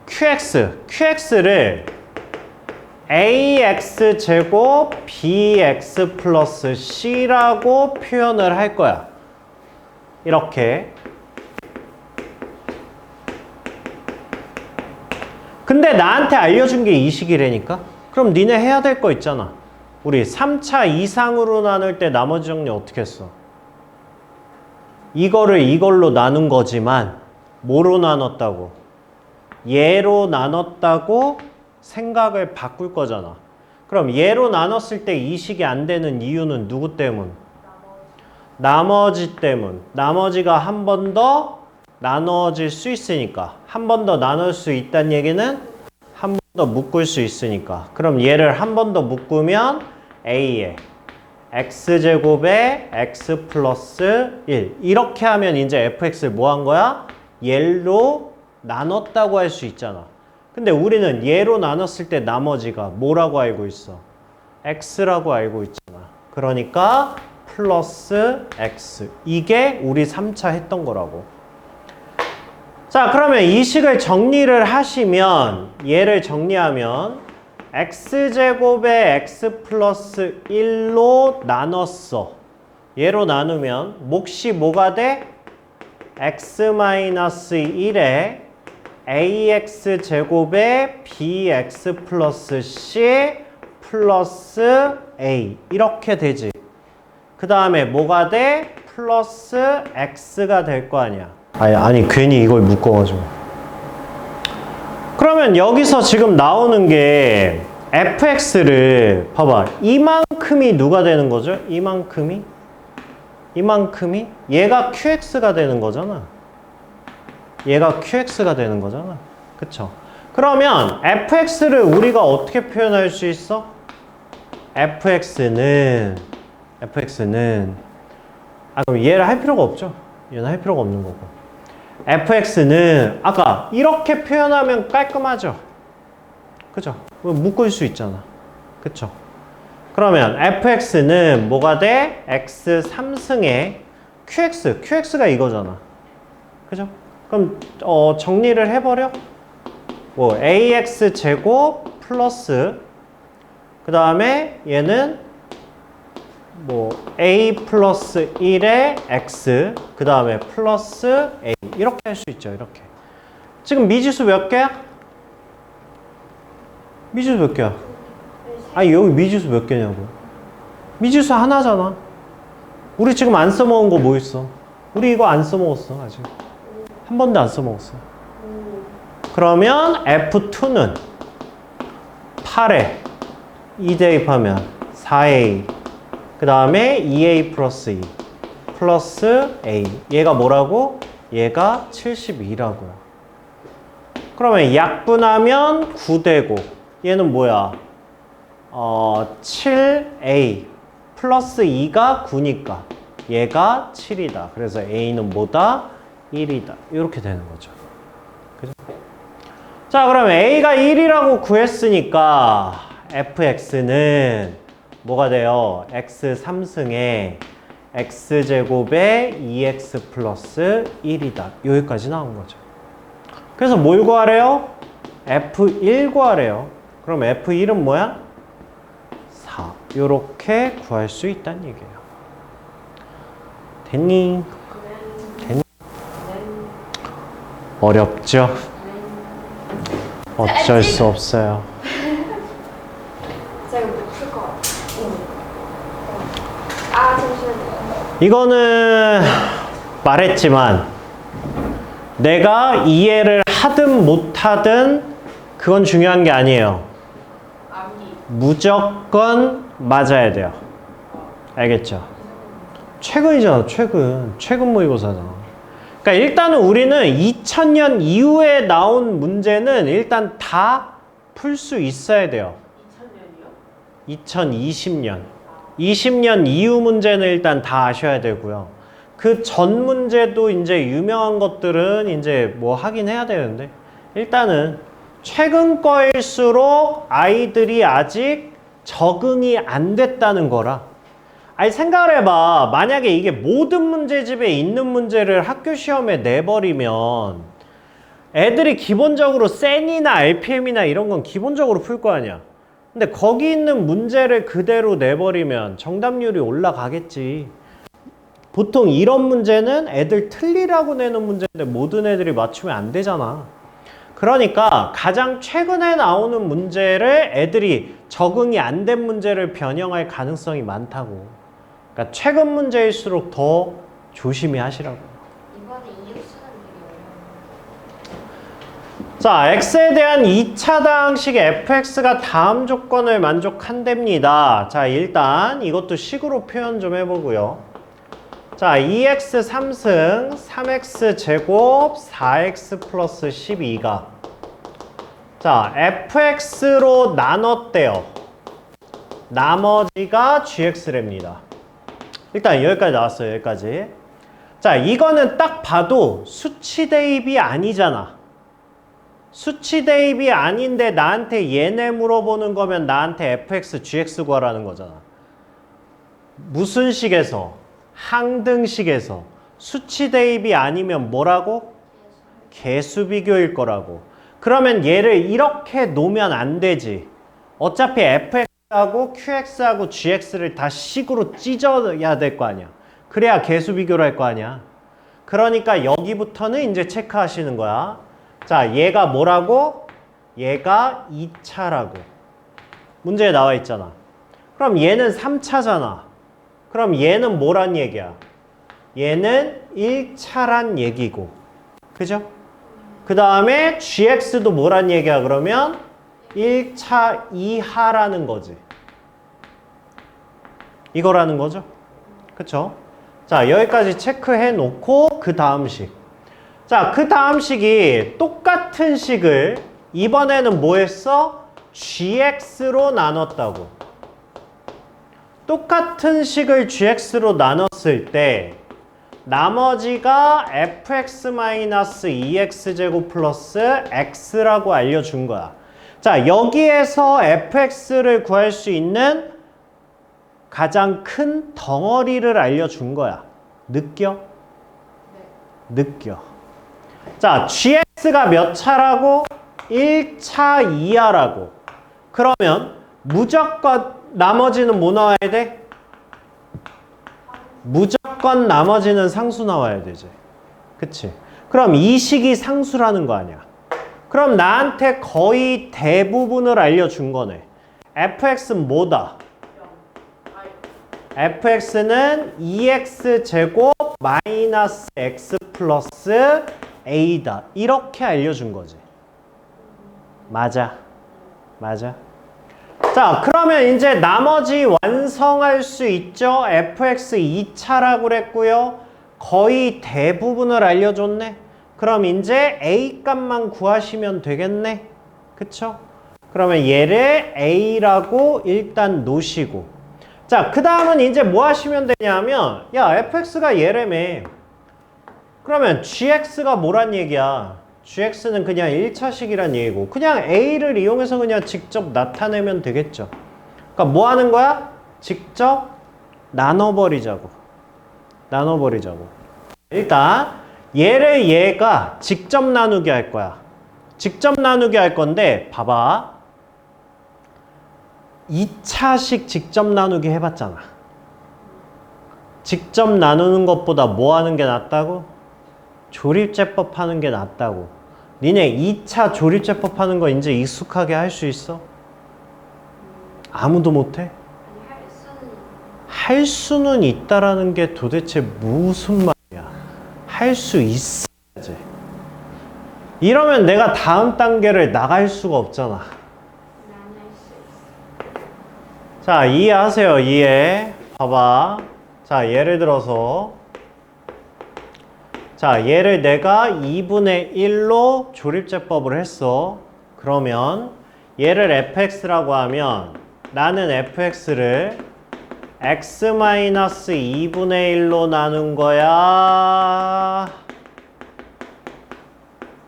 qx를 ax제곱 bx 플러스 c라고 표현을 할 거야. 이렇게. 근데 나한테 알려준 게 이 식이라니까? 그럼 니네 해야 될 거 있잖아. 우리 3차 이상으로 나눌 때 나머지 정리 어떻게 했어? 이거를 이걸로 나눈 거지만 뭐로 나눴다고? 얘로 나눴다고 생각을 바꿀 거잖아. 그럼 얘로 나눴을 때 이 식이 안 되는 이유는 누구 때문? 나머지 때문. 나머지가 한 번 더 나눠질 수 있으니까. 한 번 더 나눌 수 있다는 얘기는 한 번 더 묶을 수 있으니까. 그럼 얘를 한 번 더 묶으면 a에 x제곱에 x 플러스 1 이렇게 하면 이제 fx를 뭐 한 거야? 얘로 나눴다고 할 수 있잖아. 근데 우리는 얘로 나눴을 때 나머지가 뭐라고 알고 있어? x라고 알고 있잖아. 그러니까 플러스 x. 이게 우리 3차 했던 거라고. 자, 그러면 이 식을 정리를 하시면 얘를 정리하면 x제곱에 x 플러스 1로 나눴어. 얘로 나누면 몫이 뭐가 돼? x-1에 ax 제곱에 bx 플러스 c 플러스 a 이렇게 되지. 그 다음에 뭐가 돼? 플러스 x가 될 거 아니야. 아니 괜히 이걸 묶어가지고. 그러면 여기서 지금 나오는 게 fx를 봐봐. 이만큼이 누가 되는 거죠? 이만큼이 얘가 qx가 되는 거잖아. 얘가 qx가 되는 거잖아. 그쵸? 그러면 fx를 우리가 어떻게 표현할 수 있어? fx는 그럼 얘를 할 필요가 없죠. 얘는 할 필요가 없는 거고. fx는 아까 이렇게 표현하면 깔끔하죠. 그죠? 묶을 수 있잖아. 그쵸? 그러면 fx는 뭐가 돼? x 3승에 qx가 이거잖아. 그죠? 그럼 정리를 해버려. 뭐 ax 제곱 플러스 그 다음에 얘는 뭐 a 플러스 1에 x 그 다음에 플러스 a 이렇게 할 수 있죠. 이렇게. 지금 미지수 몇 개야? 미지수 몇 개야? 아니 여기 미지수 몇 개냐고. 미지수 하나잖아. 우리 지금 안 써먹은 거 뭐 있어? 우리 이거 안 써먹었어 아직. 한 번도 안 써먹었어. 그러면 F2는 8에 2 대입하면 4A 그 다음에 2A 플러스 2 플러스 A 얘가 뭐라고? 얘가 72라고요. 그러면 약분하면 9되고 얘는 뭐야? 7A 플러스 2가 9니까 얘가 7이다. 그래서 A는 뭐다? 1이다. 이렇게 되는 거죠. 그죠? 자, 그럼 A가 1이라고 구했으니까 fx는 뭐가 돼요? x 3승에 x제곱에 2x 플러스 1이다. 여기까지 나온 거죠. 그래서 뭘 구하래요? f1 구하래요. 그럼 f1은 뭐야? 4. 요렇게 구할 수 있다는 얘기예요. 됐니? 어렵죠? 어쩔 수 없어요. 제가 못풀것 같아요. 아, 잠시만요. 이거는 말했지만 내가 이해를 하든 못하든 그건 중요한 게 아니에요. 무조건 맞아야 돼요. 알겠죠? 최근이잖아, 최근 모의고사잖아. 그러니까 일단은 우리는 2000년 이후에 나온 문제는 일단 다 풀 수 있어야 돼요. 2020년. 20년 이후 문제는 일단 다 아셔야 되고요. 그 전 문제도 이제 유명한 것들은 이제 뭐 하긴 해야 되는데 일단은 최근 거일수록 아이들이 아직 적응이 안 됐다는 거라. 아니 생각을 해봐. 만약에 이게 모든 문제집에 있는 문제를 학교 시험에 내버리면 애들이 기본적으로 센이나 RPM이나 이런 건 기본적으로 풀 거 아니야. 근데 거기 있는 문제를 그대로 내버리면 정답률이 올라가겠지. 보통 이런 문제는 애들 틀리라고 내는 문제인데 모든 애들이 맞추면 안 되잖아. 그러니까 가장 최근에 나오는 문제를 애들이 적응이 안 된 문제를 변형할 가능성이 많다고. 그러니까 최근 문제일수록 더 조심히 하시라고. 이번에 이웃수는 되게 어려워요. 자, x에 대한 2차 다항식의 fx가 다음 조건을 만족한답니다. 자, 일단 이것도 식으로 표현 좀 해보고요. 자, 2x 3승 3x 제곱 4x 플러스 12가 자, fx로 나눴대요. 나머지가 gx랍니다. 일단 여기까지 나왔어요. 여기까지. 자, 이거는 딱 봐도 수치 대입이 아니잖아. 수치 대입이 아닌데 나한테 얘네 물어보는 거면 나한테 fx, gx 구하라는 거잖아. 무슨 식에서? 항등식에서. 수치 대입이 아니면 뭐라고? 개수 비교일 거라고. 그러면 얘를 이렇게 놓으면 안 되지. 어차피 fx하고 qx하고 gx를 다 식으로 찢어야 될 거 아니야. 그래야 개수 비교를 할 거 아니야. 그러니까 여기부터는 이제 체크하시는 거야. 자, 얘가 뭐라고? 얘가 2차라고. 문제에 나와 있잖아. 그럼 얘는 3차잖아. 그럼 얘는 뭐란 얘기야? 얘는 1차란 얘기고. 그죠? 그 다음에 gx도 뭐란 얘기야 그러면? 1차 이하라는 거지. 이거라는 거죠. 그쵸? 자, 여기까지 체크해 놓고 그 다음 식. 자, 그 다음 식이 똑같은 식을 이번에는 뭐 했어? gx로 나눴다고. 똑같은 식을 gx로 나눴을 때 나머지가 fx-2x제곱 플러스 x라고 알려준 거야. 자, 여기에서 fx를 구할 수 있는 가장 큰 덩어리를 알려준 거야. 느껴? 네. 느껴. 자, gx가 몇 차라고? 1차 이하라고. 그러면 무조건 나머지는 뭐 나와야 돼? 무조건 나머지는 상수 나와야 되지. 그치? 그럼 이 식이 상수라는 거 아니야. 그럼 나한테 거의 대부분을 알려준 거네. fx는 뭐다? fx는 2x제곱 마이너스 x 플러스 a다. 이렇게 알려준 거지. 맞아. 맞아. 자, 그러면 이제 나머지 완성할 수 있죠? fx 2차라고 그랬고요. 거의 대부분을 알려줬네. 그럼 이제 a 값만 구하시면 되겠네. 그쵸? 그러면 얘를 a라고 일단 놓으시고. 자, 그 다음은 이제 뭐 하시면 되냐면, 야, fx가 얘라며. 그러면 gx가 뭐란 얘기야? gx는 그냥 1차식이란 얘기고 그냥 a를 이용해서 그냥 직접 나타내면 되겠죠. 그러니까 뭐 하는 거야? 직접 나눠버리자고. 나눠버리자고. 일단 얘를 얘가 직접 나누게 할 거야. 직접 나누게 할 건데 봐봐. 2차식 직접 나누기 해봤잖아. 직접 나누는 것보다 뭐 하는 게 낫다고? 조립제법 하는 게 낫다고. 니네 2차 조립제법 하는 거 이제 익숙하게 할 수 있어? 아무도 못해? 할 수는 있다라는 게 도대체 무슨 말이야? 할 수 있어야지. 이러면 내가 다음 단계를 나갈 수가 없잖아. 자, 이해하세요. 이해. 봐봐. 자, 예를 들어서 자, 얘를 내가 2분의 1로 조립제법을 했어. 그러면 얘를 fx라고 하면 나는 fx를 x-2분의 1로 나눈 거야?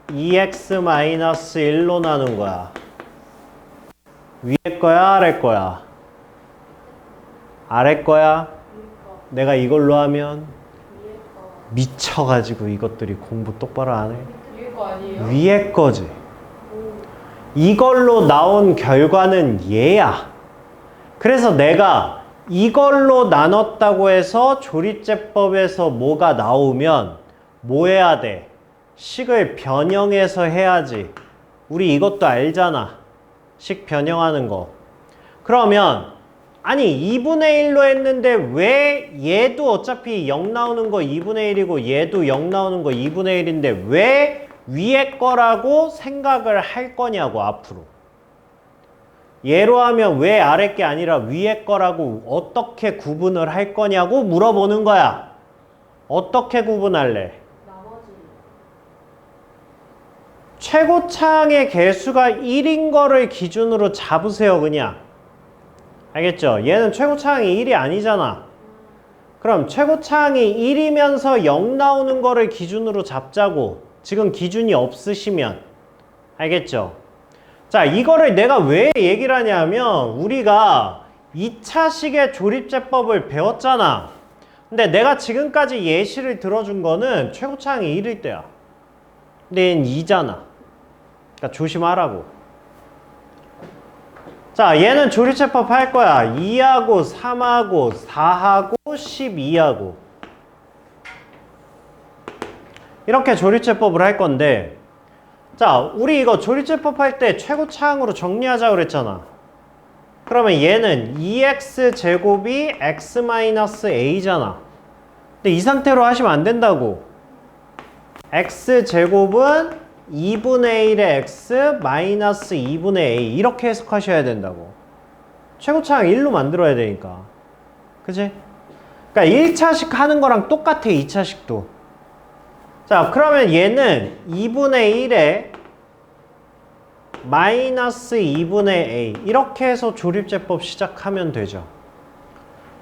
2x-1로 나눈 거야? 위에 거야? 아래 거야? 아래 거야? 내가 이걸로 하면? 미쳐가지고 이것들이 공부 똑바로 안 해. 위에 거 아니에요? 위에 거지. 이걸로 나온 결과는 얘야. 그래서 내가 이걸로 나눴다고 해서 조립제법에서 뭐가 나오면 뭐 해야 돼? 식을 변형해서 해야지. 우리 이것도 알잖아. 식 변형하는 거. 그러면 아니 2분의 1로 했는데 왜 얘도 어차피 0 나오는 거 2분의 1이고 얘도 0 나오는 거 2분의 1인데 왜 위에 거라고 생각을 할 거냐고 앞으로. 얘로 하면 왜 아래 게 아니라 위에 거라고 어떻게 구분을 할 거냐고 물어보는 거야. 어떻게 구분할래? 나머지. 최고차항의 개수가 1인 거를 기준으로 잡으세요 그냥. 알겠죠? 얘는 최고차항이 1이 아니잖아. 그럼 최고차항이 1이면서 0 나오는 거를 기준으로 잡자고. 지금 기준이 없으시면. 알겠죠? 자, 이거를 내가 왜 얘기를 하냐면 우리가 2차식의 조립제법을 배웠잖아. 근데 내가 지금까지 예시를 들어준 거는 최고차항이 1일 때야. 근데 얘는 2잖아. 그러니까 조심하라고. 자, 얘는 조립제법 할 거야. 2하고 3하고 4하고 12하고. 이렇게 조립제법을 할 건데, 자, 우리 이거 조립제법 할 때 최고차항으로 정리하자고 그랬잖아. 그러면 얘는 2x제곱이 x-a잖아. 근데 이 상태로 하시면 안 된다고. x제곱은 2분의 1의 x 마이너스 2분의 a 이렇게 해석하셔야 된다고. 최고차항 1로 만들어야 되니까. 그치? 그러니까 1차식 하는 거랑 똑같아, 2차식도. 자, 그러면 얘는 2분의 1에 마이너스 2분의 a 이렇게 해서 조립제법 시작하면 되죠.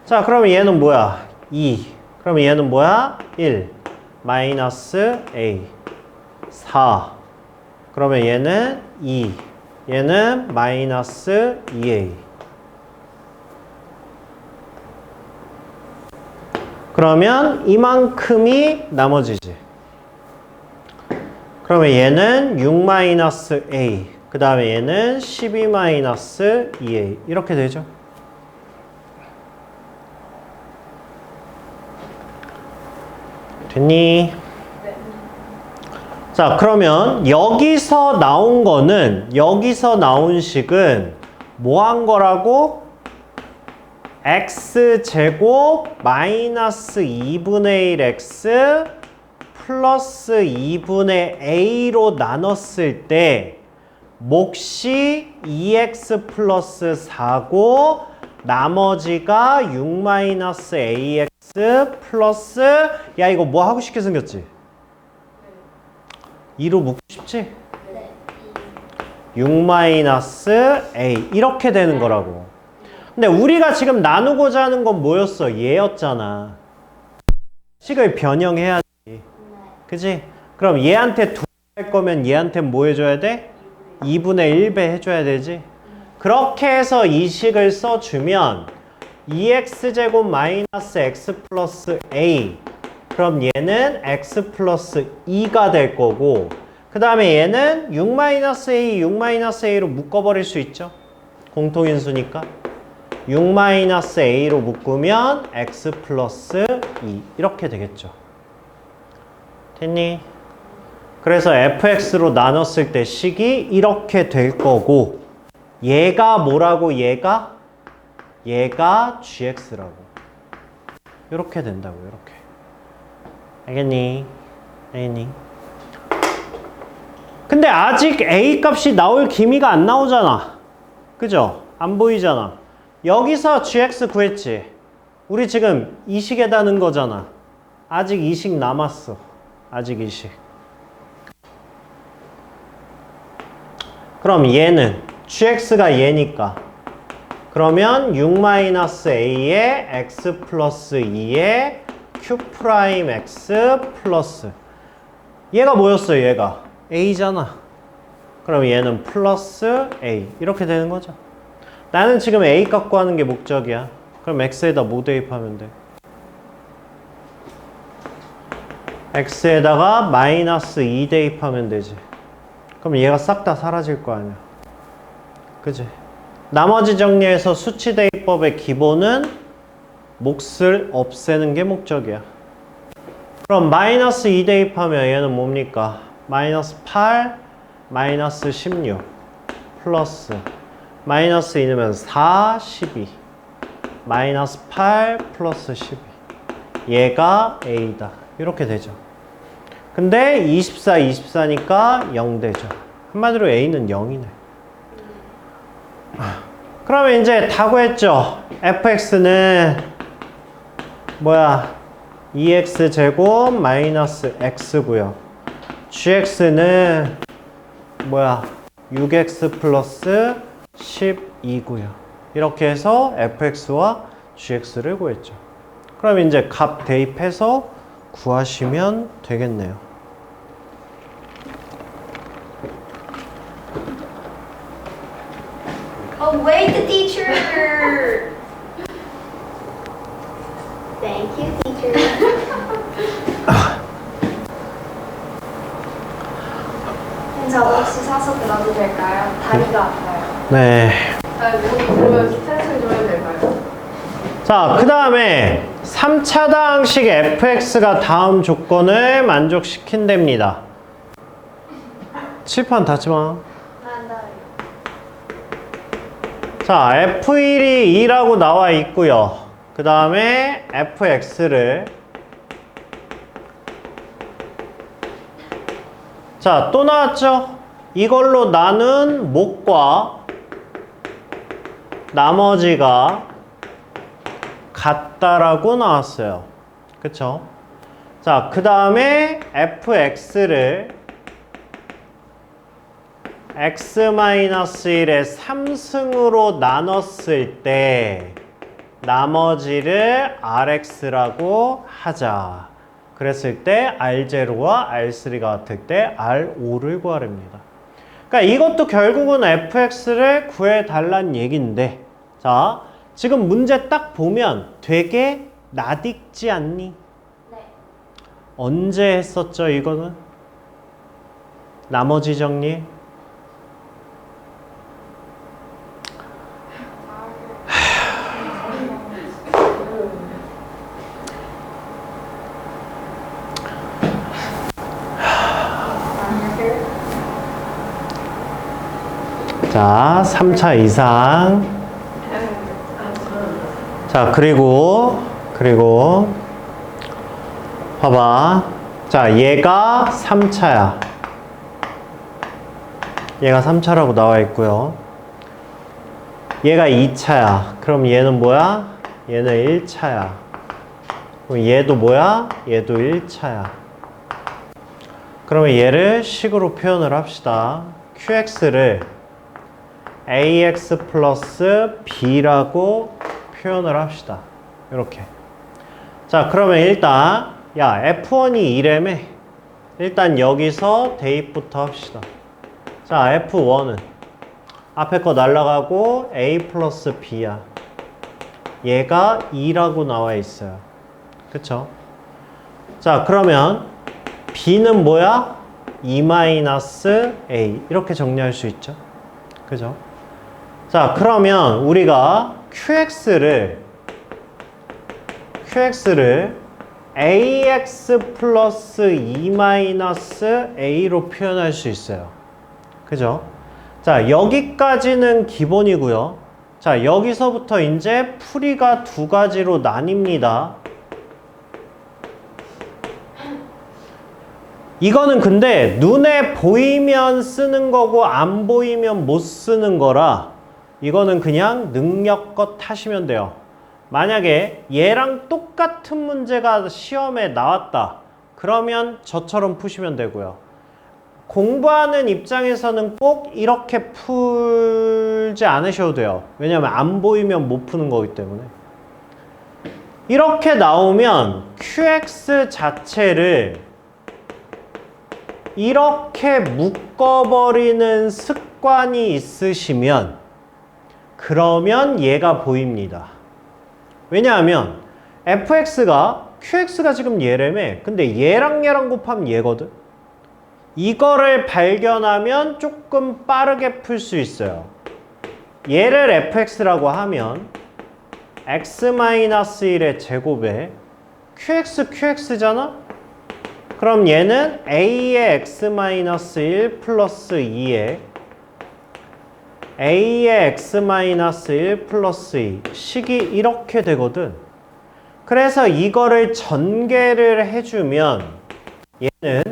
자, 그러면 얘는 뭐야? 2. 그러면 얘는 뭐야? 1. 마이너스 a. 4. 그러면 얘는 2. 얘는 마이너스 2a. 그러면 이만큼이 나머지지. 그러면 얘는 6-a. 그 다음에 얘는 12-2a. 이렇게 되죠. 됐니? 네. 자, 그러면 여기서 나온 거는, 여기서 나온 식은 뭐 한 거라고? x제곱 마이너스 2분의 1x 플러스 2분의 a로 나눴을 때 몫이 2x 플러스 4고 나머지가 6-ax 플러스, 야 이거 뭐 하고 싶게 생겼지? 2로 묶고 싶지? 6-a 이렇게 되는 거라고. 근데 우리가 지금 나누고자 하는 건 뭐였어? 얘였잖아. 식을 변형해야지. 그지? 그럼 얘한테 2 할 거면 얘한테 뭐 해줘야 돼? 2분의 1배 해줘야 되지? 그렇게 해서 이 식을 써주면 2x제곱 마이너스 x 플러스 a, 그럼 얘는 x 플러스 2가 될 거고, 그 다음에 얘는 6-a, 6-a로 묶어버릴 수 있죠? 공통인수니까. 6-a로 묶으면 x 플러스 2 이렇게 되겠죠. 됐니? 그래서 fx로 나눴을 때 식이 이렇게 될 거고, 얘가 뭐라고? 얘가 gx라고. 이렇게 된다고. 이렇게. 알겠니? 알겠니? 근데 아직 a 값이 나올 기미가 안 나오잖아. 그죠? 안 보이잖아. 여기서 gx 구했지. 우리 지금 이 식에다 넣은 거잖아. 아직 이 식 남았어. 아직 이 식. 그럼 얘는 gx가 얘니까, 그러면 6-a에 x 플러스 2에 q 프라임 x 플러스, 얘가 뭐였어? 얘가 a잖아. 그럼 얘는 플러스 a 이렇게 되는 거죠. 나는 지금 a 갖고 하는 게 목적이야. 그럼 x에다 뭐 대입하면 돼? x에다가 마이너스 2 대입하면 되지. 그럼 얘가 싹 다 사라질 거 아니야. 그지? 나머지 정리해서 수치 대입법의 기본은 몫을 없애는 게 목적이야. 그럼 마이너스 2 대입하면 얘는 뭡니까? 마이너스 8, 마이너스 16, 플러스 마이너스 2 넣으면 4, 12, 마이너스 8 플러스 12. 얘가 a다. 이렇게 되죠. 근데 24, 24니까 0 되죠. 한마디로 a는 0이네. 그러면 이제 다 구했죠. fx는 뭐야? 2x제곱 마이너스 x고요. gx는 뭐야? 6x 플러스 12고요. 이렇게 해서 fx와 gx를 구했죠. 그럼 이제 값 대입해서 구하시면 되겠네요. Oh, wait, the teacher! Thank you, teacher. 저 혹시 사서 들어도 될까요? 다리가 아파요. 네. 그러면 스트레칭 좀 해도 될까요? 자, 그 다음에 3차당식 fx가 다음 조건을 만족시킨답니다. 칠판 닫지 마. 자, f1이 2라고 나와 있고요. 그 다음에 fx를 자, 또 나왔죠? 이걸로 나눈 목과 나머지가 같다라고 나왔어요. 그쵸? 자, 그 다음에 fx를 x-1의 3승으로 나눴을 때 나머지를 rx라고 하자. 그랬을 때 r0와 r3가 같을 때 r5를 구하랍니다. 그러니까 이것도 결국은 fx를 구해달란 얘기인데, 자, 지금 문제 딱 보면 되게 낯익지 않니? 네. 언제 했었죠, 이거는? 나머지 정리? 자, 3차 이상. 자, 그리고 봐봐. 자, 얘가 3차야. 얘가 3차라고 나와 있고요. 얘가 2차야. 그럼 얘는 뭐야? 얘는 1차야. 그럼 얘도 뭐야? 얘도 1차야. 그러면 얘를 식으로 표현을 합시다. qx를 ax 플러스 b라고 표현을 합시다. 이렇게. 자, 그러면 일단 야, f1이 2라며. 일단 여기서 대입부터 합시다. 자, f1은 앞에 거 날라가고 a 플러스 b야. 얘가 2라고 나와 있어요. 그쵸? 자, 그러면 b는 뭐야? 2-a. 이렇게 정리할 수 있죠. 그죠? 자, 그러면 우리가 qx를 ax 플러스 2-a로 표현할 수 있어요. 그죠? 자, 여기까지는 기본이고요. 자, 여기서부터 이제 풀이가 두 가지로 나뉩니다. 이거는 근데 눈에 보이면 쓰는 거고 안 보이면 못 쓰는 거라 이거는 그냥 능력껏 하시면 돼요. 만약에 얘랑 똑같은 문제가 시험에 나왔다. 그러면 저처럼 푸시면 되고요. 공부하는 입장에서는 꼭 이렇게 풀지 않으셔도 돼요. 왜냐하면 안 보이면 못 푸는 거기 때문에. 이렇게 나오면 QX 자체를 이렇게 묶어버리는 습관이 있으시면 그러면 얘가 보입니다. 왜냐하면 fx가 qx가 지금 얘라며. 근데 얘랑 곱하면 얘거든. 이거를 발견하면 조금 빠르게 풀 수 있어요. 얘를 fx라고 하면 x-1의 제곱에 qx잖아? 그럼 얘는 a의 x-1 플러스 2에 a의 x-1 플러스 2 식이 이렇게 되거든. 그래서 이거를 전개를 해주면 얘는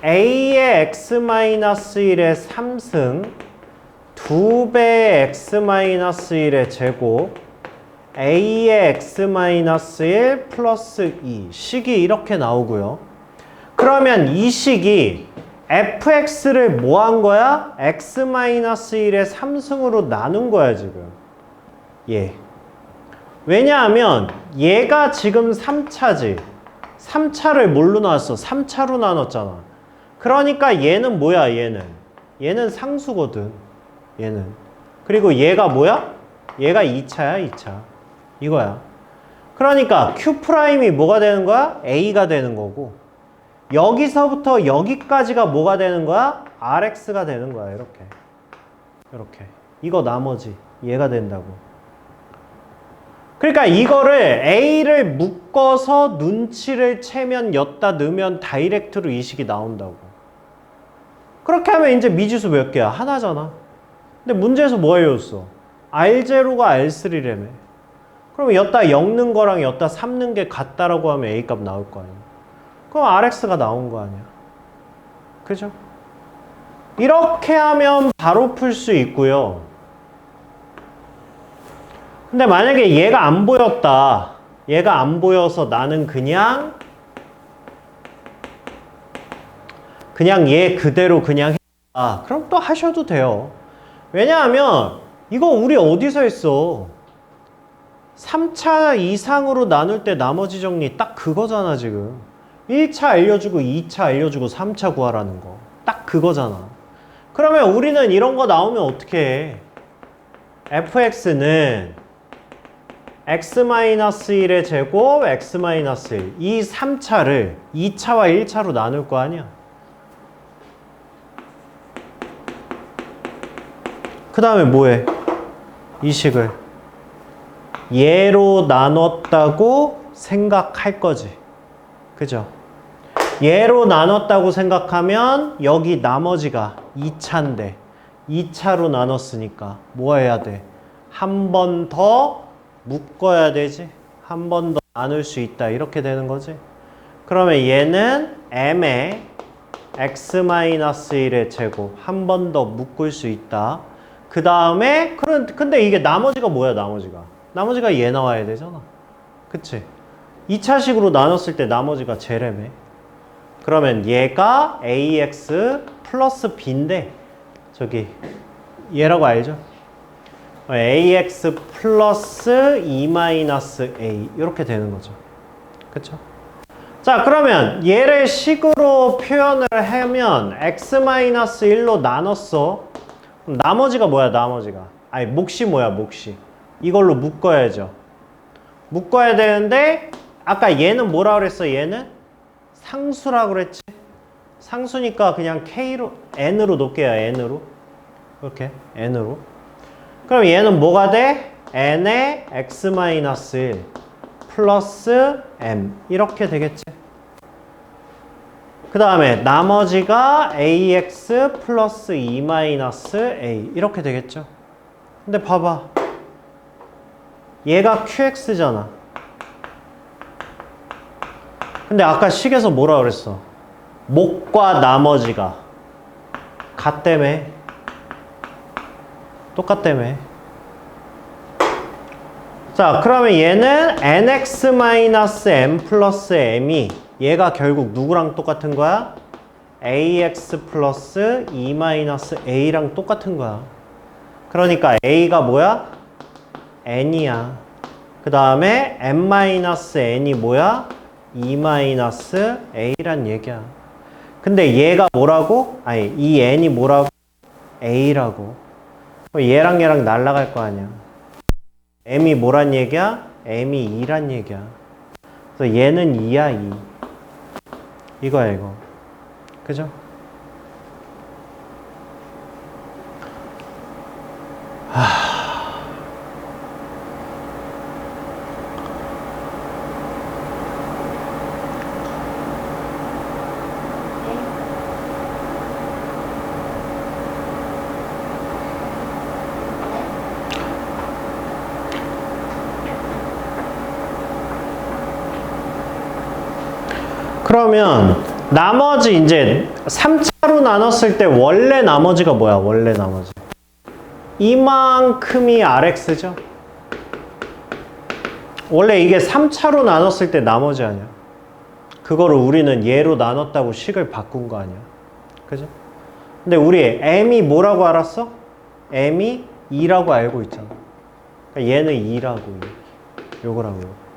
a의 x-1의 3승 2배의 x-1의 제곱 a의 x-1 플러스 2 식이 이렇게 나오고요. 그러면 이 식이 fx를 뭐 한 거야? x-1의 3승으로 나눈 거야 지금. 얘. 왜냐하면 얘가 지금 3차지. 3차를 뭘로 나눴어? 3차로 나눴잖아. 그러니까 얘는 뭐야 얘는 상수거든. 얘는. 그리고 얘가 뭐야? 얘가 2차야 2차. 이거야. 그러니까 Q'이 뭐가 되는 거야? A가 되는 거고 여기서부터 여기까지가 뭐가 되는 거야? RX가 되는 거야. 이렇게. 이거 나머지 얘가 된다고. 그러니까 이거를 A를 묶어서 눈치를 채면 였다 넣으면 다이렉트로 이 식이 나온다고. 그렇게 하면 이제 미지수 몇 개야? 하나잖아. 근데 문제에서 뭐 해줬어? R0가 R3래며. 그럼 였다 엮는 거랑 였다 삼는 게 같다라고 하면 A 값 나올 거 아니야. 그럼 RX가 나온 거 아니야. 그죠? 이렇게 하면 바로 풀 수 있고요. 근데 만약에 얘가 안 보였다. 얘가 안 보여서 나는 그냥 얘 그대로 그냥 했다. 그럼 또 하셔도 돼요. 왜냐하면 이거 우리 어디서 했어? 3차 이상으로 나눌 때 나머지 정리 딱 그거잖아 지금. 1차 알려주고 2차 알려주고 3차 구하라는 거. 딱 그거잖아. 그러면 우리는 이런 거 나오면 어떻게 해? fx는 x-1의 제곱 x-1 이 3차를 2차와 1차로 나눌 거 아니야. 그 다음에 뭐해? 이 식을 얘로 나눴다고 생각할 거지. 그죠? 얘로 나눴다고 생각하면 여기 나머지가 2차인데 2차로 나눴으니까 뭐 해야 돼? 한 번 더 묶어야 되지. 한 번 더 나눌 수 있다. 이렇게 되는 거지. 그러면 얘는 m의 x-1의 제곱 한 번 더 묶을 수 있다. 그 다음에 근데 이게 나머지가 뭐야? 나머지가 얘 나와야 되잖아. 그치? 2차식으로 나눴을 때 나머지가 쟤래매. 그러면 얘가 ax 플러스 b인데 저기 얘라고 알죠? ax 플러스 2-a 이렇게 되는 거죠. 그쵸? 자 그러면 얘를 식으로 표현을 하면 x-1로 나눴어. 그럼 나머지가 뭐야? 아니 몫이 뭐야? 이걸로 묶어야죠. 묶어야 되는데 아까 얘는 뭐라 그랬어? 얘는 상수라고 그랬지? 상수니까 그냥 K로, N으로 놓을게요. N으로. 이렇게 N으로. 그럼 얘는 뭐가 돼? N의 x-1 플러스 M 이렇게 되겠지? 그 다음에 나머지가 AX 플러스 2-A 이렇게 되겠죠? 근데 봐봐. 얘가 QX잖아. 근데 아까 식에서 뭐라 그랬어? 목과 나머지가 같다며. 똑같다며. 자, 그러면 얘는 nx-m 플러스 m이 얘가 결국 누구랑 똑같은 거야? ax 플러스 2-a랑 똑같은 거야. 그러니까 a가 뭐야? n이야. 그 다음에 m-n이 뭐야? 2-a란 얘기야. 근데 얘가 뭐라고? 아니 이 n이 뭐라고? a라고. 얘랑 얘랑 날라갈 거 아니야. m이 뭐란 얘기야? m이 2란 얘기야. 그래서 얘는 2야 2. 이거야 이거. 그죠? 그러면 나머지 이제 3차로 나눴을 때 원래 나머지가 뭐야? 원래 나머지. 이만큼이 RX죠? 원래 이게 3차로 나눴을 때 나머지 아니야. 그거를 우리는 얘로 나눴다고 식을 바꾼 거 아니야. 그죠? 근데 우리 M이 뭐라고 알았어? M이 2라고 알고 있잖아. 그러니까 얘는 2라고. 요거라고요.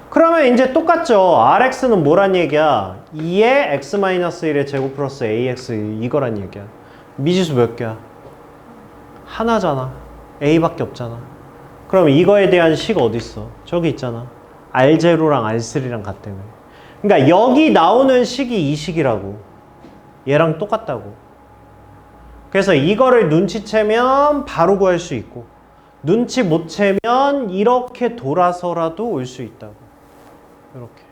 그러면 이제 똑같죠. RX는 뭐란 얘기야? 2의 x-1의 제곱 플러스 AX 이거란 얘기야. 미지수 몇 개야? 하나잖아. A밖에 없잖아. 그럼 이거에 대한 식 어디 있어? 저기 있잖아. R0랑 R3랑 같다며. 그러니까 여기 나오는 식이 이 식이라고. 얘랑 똑같다고. 그래서 이거를 눈치채면 바로 구할 수 있고 눈치 못 채면 이렇게 돌아서라도 올 수 있다고. 이렇게.